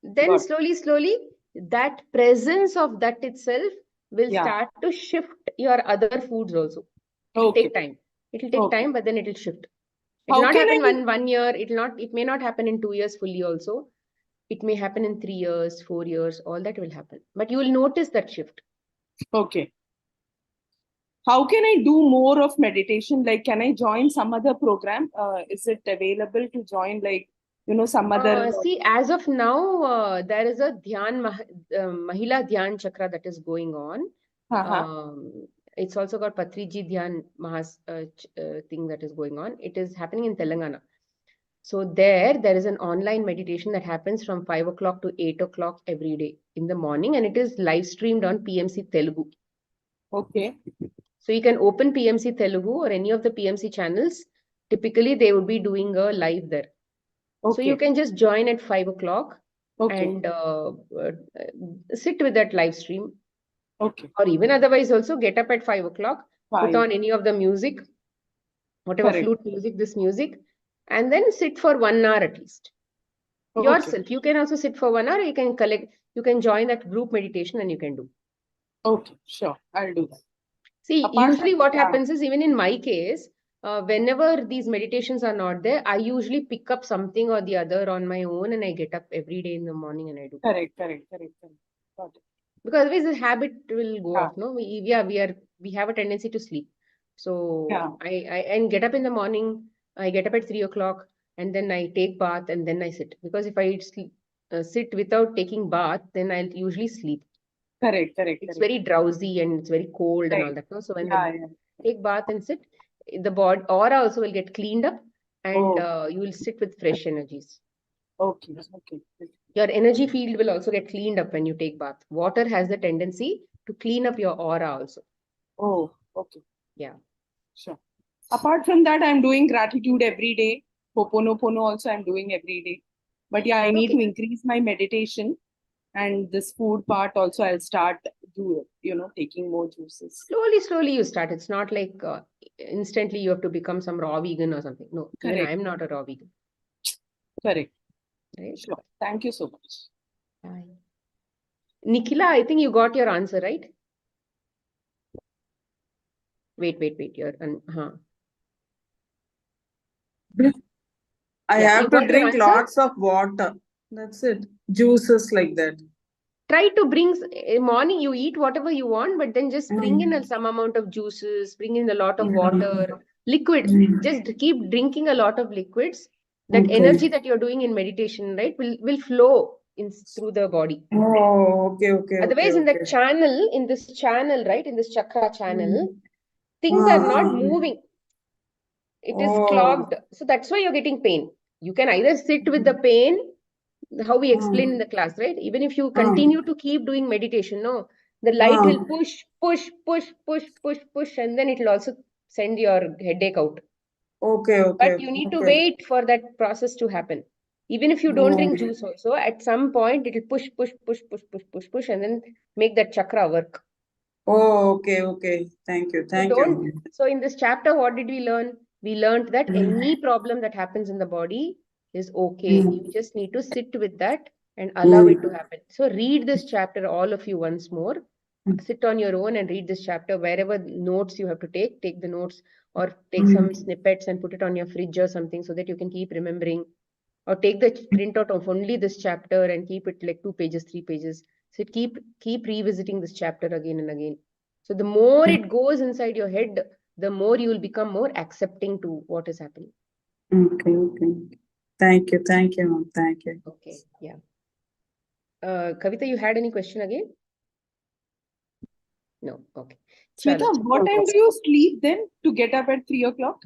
Then slowly, that presence of that itself will Yeah. start to shift your other foods also. It'll Okay. take time. It'll take Okay. time, but then it'll shift. It will How not can happen I? one year. It may not happen in 2 years fully also. It may happen in 3 years, 4 years, all that will happen. But you will notice that shift. Okay. How can I do more of meditation? Like, can I join some other program? Is it available to join, some other? See, as of now, there is a Mahila Dhyan Chakra that is going on. It's also got Patriji Dhyan thing that is going on. It is happening in Telangana. So there is an online meditation that happens from 5 o'clock to 8 o'clock every day in the morning, and it is live streamed on PMC Telugu. Okay. So you can open PMC Telugu or any of the PMC channels. Typically, they would be doing a live there. So you Okay. can just join at 5 o'clock Okay. and sit with that live stream. Okay. Or even otherwise also get up at 5 o'clock, put 5. on any of the music, whatever Correct. flute music, this music, and then sit for 1 hour at least. Okay. Yourself. You can also sit for 1 hour. You can join that group meditation and you can do. Okay. Sure. I'll do that. See, Apart usually from what that, happens is, even in my case, whenever these meditations are not there, I usually pick up something or the other on my own and I get up every day in the morning and I do. correct. Got it. Because otherwise the habit will go Yeah. off, no? We have a tendency to sleep. So Yeah. I get up in the morning, I get up at 3 o'clock and then I take bath and then I sit. Because if I sit without taking bath, then I'll usually sleep. Correct. It's very drowsy and it's very cold and all Right. that. No? So when Yeah. I take bath and sit, the body aura also will get cleaned up and Oh. you will sit with fresh energies. Okay. Your energy field will also get cleaned up when you take bath. Water has the tendency to clean up your aura also. Oh. Okay. Yeah. Sure. Apart from that, I'm doing gratitude every day. Ho'oponopono also I'm doing every day. But yeah, I need Okay. to increase my meditation, and this food part also I'll start taking more juices. Slowly you start. It's not like instantly you have to become some raw vegan or something. No, even Correct. I am not a raw vegan. Correct. Right? Sure. Thank you so much. Bye. Nikhila, I think you got your answer, right? Wait. I Yeah, you have to got your drink answer? lots of water. That's it. Juices like that. Try to bring morning, you eat whatever you want, but then just bring in some amount of juices, bring in a lot of water, liquid. Just keep drinking a lot of liquids. That Okay. energy that you're doing in meditation, right, will flow through the body. Oh, okay. Otherwise, in this channel, right, in this chakra channel, things are not moving. It is clogged. So that's why you're getting pain. You can either sit with the pain, how we explained in the class, right? Even if you continue to keep doing meditation, no, the light will push, and then it will also send your headache out. Okay. But you need to wait for that process to happen. Even if you don't drink juice also, at some point it will push, and then make that chakra work. Oh, okay. Thank you. So in this chapter, what did we learn? We learned that any problem that happens in the body is okay. You just need to sit with that and allow it to happen. So read this chapter, all of you, once more. Sit on your own and read this chapter. Wherever notes you have to take the notes, or take some snippets and put it on your fridge or something so that you can keep remembering. Or take the printout of only this chapter and keep it like 2 pages, 3 pages. So keep revisiting this chapter again and again. So the more it goes inside your head, the more you will become more accepting to what is happening. Okay. Thank you, ma'am. Thank you. Okay, yeah. Kavita, you had any question again? No, okay. Shweta, what time do you sleep then to get up at 3 o'clock?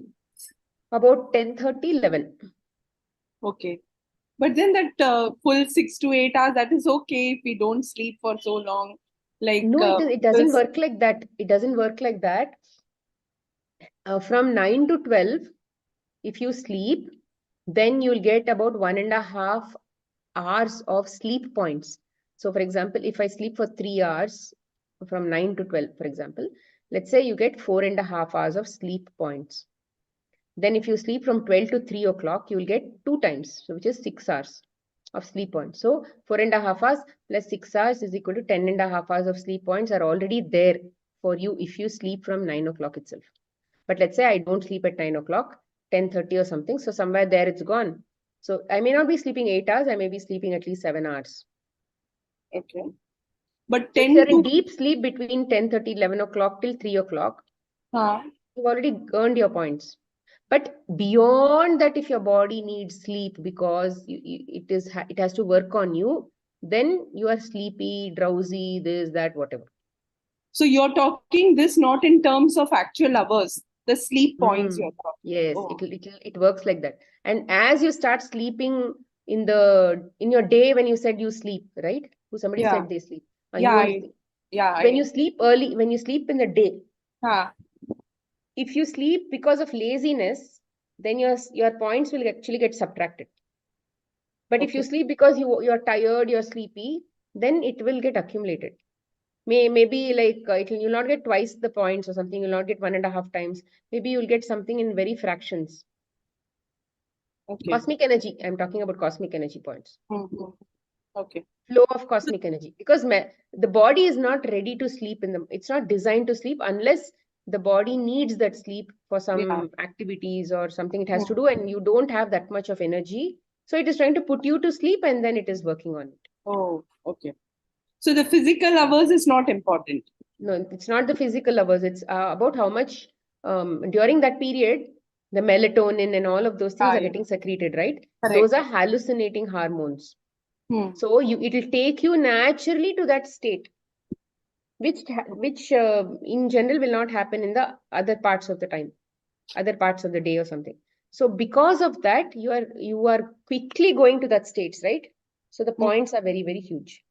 About 10:30, 11. Okay. But then that full 6 to 8 hours, that is okay if we don't sleep for so long. Like No, it doesn't work like that. It doesn't work like that. From 9 to 12, if you sleep, then you'll get about 1.5 hours of sleep points. So for example, if I sleep for 3 hours from 9 to 12, for example, let's say you get 4.5 hours of sleep points. Then if you sleep from 12 to 3 o'clock, you will get 2 times, so which is 6 hours of sleep points. So 4.5 hours plus 6 hours is equal to 10.5 hours of sleep points are already there for you if you sleep from 9 o'clock itself. But let's say I don't sleep at 9 o'clock, 10:30 or something. So somewhere there it's gone. So I may not be sleeping 8 hours. I may be sleeping at least 7 hours. Okay. But So if you're in deep sleep between 10:30, 11 o'clock till 3 o'clock, you've already earned your points. But beyond that, if your body needs sleep because it has to work on you, then you are sleepy, drowsy, this, that, whatever. So you're talking this not in terms of actual hours, the sleep points you're talking. Yes, it works like that. And as you start sleeping in your day, when you said you sleep, right? Somebody said they sleep. When you sleep early, when you sleep in the day, if you sleep because of laziness, then your points will actually get subtracted. But if you Okay. sleep because you're tired, you're sleepy, then it will get accumulated. Maybe like you'll not get twice the points or something. You'll not get 1.5 times. Maybe you'll get something in very fractions. Okay. Cosmic energy. I'm talking about cosmic energy points. Mhm. Okay. Flow of cosmic energy, because the body is not ready to sleep it's not designed to sleep unless the body needs that sleep for some Yeah. activities or something it has to do, and you don't have that much of energy, so it is trying to put you to sleep and then it is working on it. Oh, okay. So the physical hours is not important. No, it's not the physical hours. It's about how much during that period the melatonin and all of those things are Yeah. getting secreted, right? Correct. Those are hallucinating hormones. So it'll take you naturally to that state, which in general will not happen in the other parts of the time, other parts of the day or something. So because of that, you are quickly going to that states, right? So the points are very, very huge.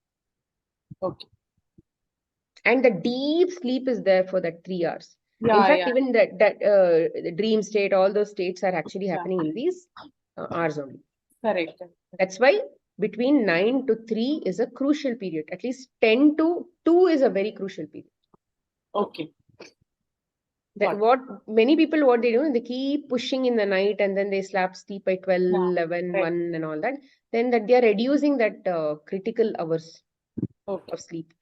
Okay. And the deep sleep is there for that 3 hours. In Yeah, fact, yeah. even the dream state, all those states are actually Yeah. happening in these hours only. Correct. That's why between 9 to 3 is a crucial period. At least 10 to 2 is a very crucial period. Okay. That Got it. what many people, what they do, they keep pushing in the night and then they sleep by 12, Yeah. 11, Right. 1 and all that. Then that they are reducing that critical hours Okay. of sleep.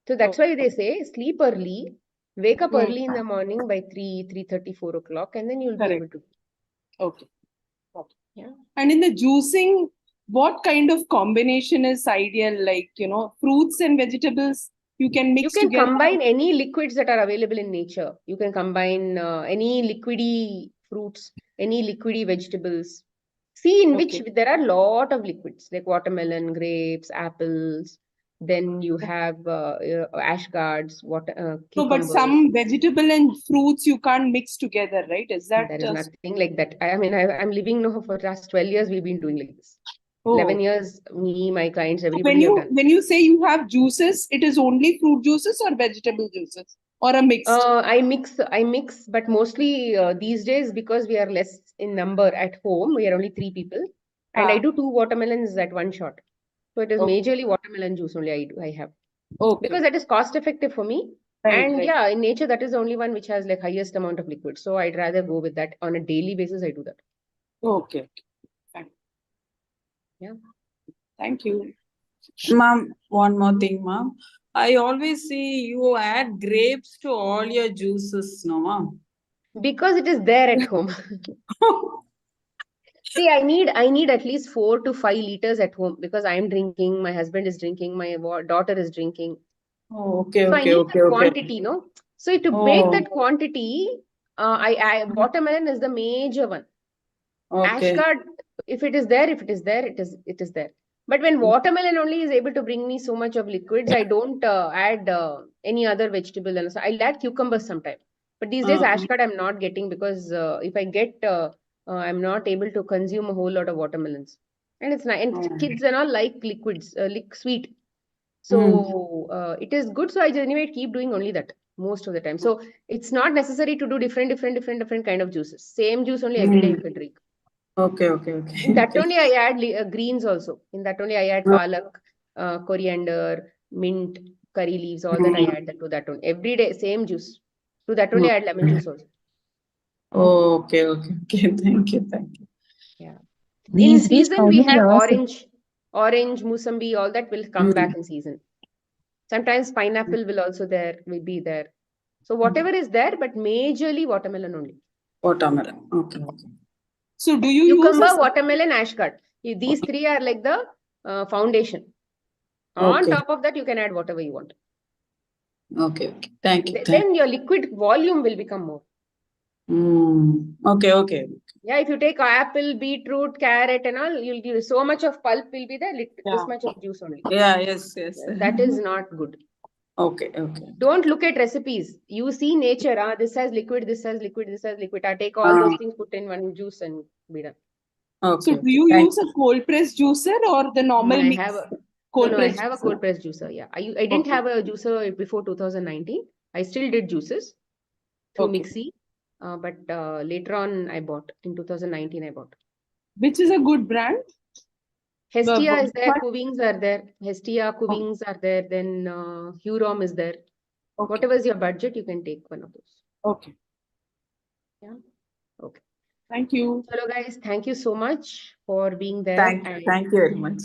So that's why they say sleep early, wake up early in the morning by 3, 3:30, 4 o'clock, and then you'll be Correct. able to. Okay. Got it. Yeah. And in the juicing, what kind of combination is ideal? Like, fruits and vegetables you can mix You can together. combine any liquids that are available in nature. You can combine any liquidy fruits, any liquidy vegetables. See, in which Okay. there are a lot of liquids like watermelon, grapes, apples. Then you have ashgards, No, but cucumbers. some vegetable and fruits you can't mix together, right? Is that There is nothing like that. I mean, I'm living now for the last 12 years. We've been doing like this. 11 Oh. years, me, my clients, So everybody have done. when you say you have juices, it is only fruit juices or vegetable juices or a mix? I mix, but mostly these days, because we are less in number at home, we are only 3 people, and I do 2 watermelons at one shot. So it is Okay. majorly watermelon juice only I have, Okay. because that is cost effective for me. Right, And right. yeah, in nature, that is the only one which has like highest amount of liquid. So I'd rather go with that on a daily basis. I do that. Okay. Fine. Yeah. Thank you. Ma'am, one more thing, ma'am. I always see you add grapes to all your juices, no, ma'am? Because it is there at home. See, I need at least 4 to 5 liters at home, because I am drinking, my husband is drinking, my daughter is drinking. Oh, okay, So I okay, need okay, that okay. quantity, no? So to make Oh, that quantity, watermelon is the major one. okay. Ashgard, if it is there, it is there. But when watermelon only is able to bring me so much of liquids, I don't add any other vegetable. And so I'll add cucumbers sometime. But these days, ashgard I'm not getting, because if I get, I'm not able to consume a whole lot of watermelons. And it's nice. And kids and all like liquids, like sweet. So it is good. So I anyway keep doing only that most of the time. So it's not necessary to do different kind of juices. Same juice only every day you can drink. Okay, okay, okay. In that Okay. only I add greens also. In that only I add palak, coriander, mint, curry leaves, all that I add that to that one. Every day, same juice. To that only I add lemon juice also. Okay, okay, okay. Thank you, thank you. Yeah. In These days, season, how we many have hours? orange, musambi, all that will come back in season. Sometimes pineapple will be there. So whatever is there, but majorly watermelon only. Watermelon. Okay, okay. So do you use Cucumber, watermelon, ashgard. These 3 are like the foundation. On Okay, top of that, you can add whatever you want. okay, okay. Thank you, thank Then your liquid volume will become more. you. Okay, okay. Yeah, if you take apple, beetroot, carrot and all, you'll give so much of pulp will be there, this much of juice only. Yeah, yes, yes. That is not good. Okay, okay. Don't look at recipes. You see nature. This has liquid, this has liquid, this has liquid. Take all those things, put in one juice and be done. Okay, So do you thank use a cold press juicer or the normal I mix? have a Cold no, I press have a juicer? cold press juicer. Yeah, I didn't have a juicer before 2019. I still did juices through Okay. Mixie. but later on I bought. In 2019 I bought. Which is a good brand. Hestia But- is there, Cuvings are there. Hestia, Oh, Cuvings are there. Then Hurom is there. okay. Whatever is your budget, you can take one of those. Okay. Yeah. Okay. Thank you. Hello guys, thank you so much for being there. Thank you very much.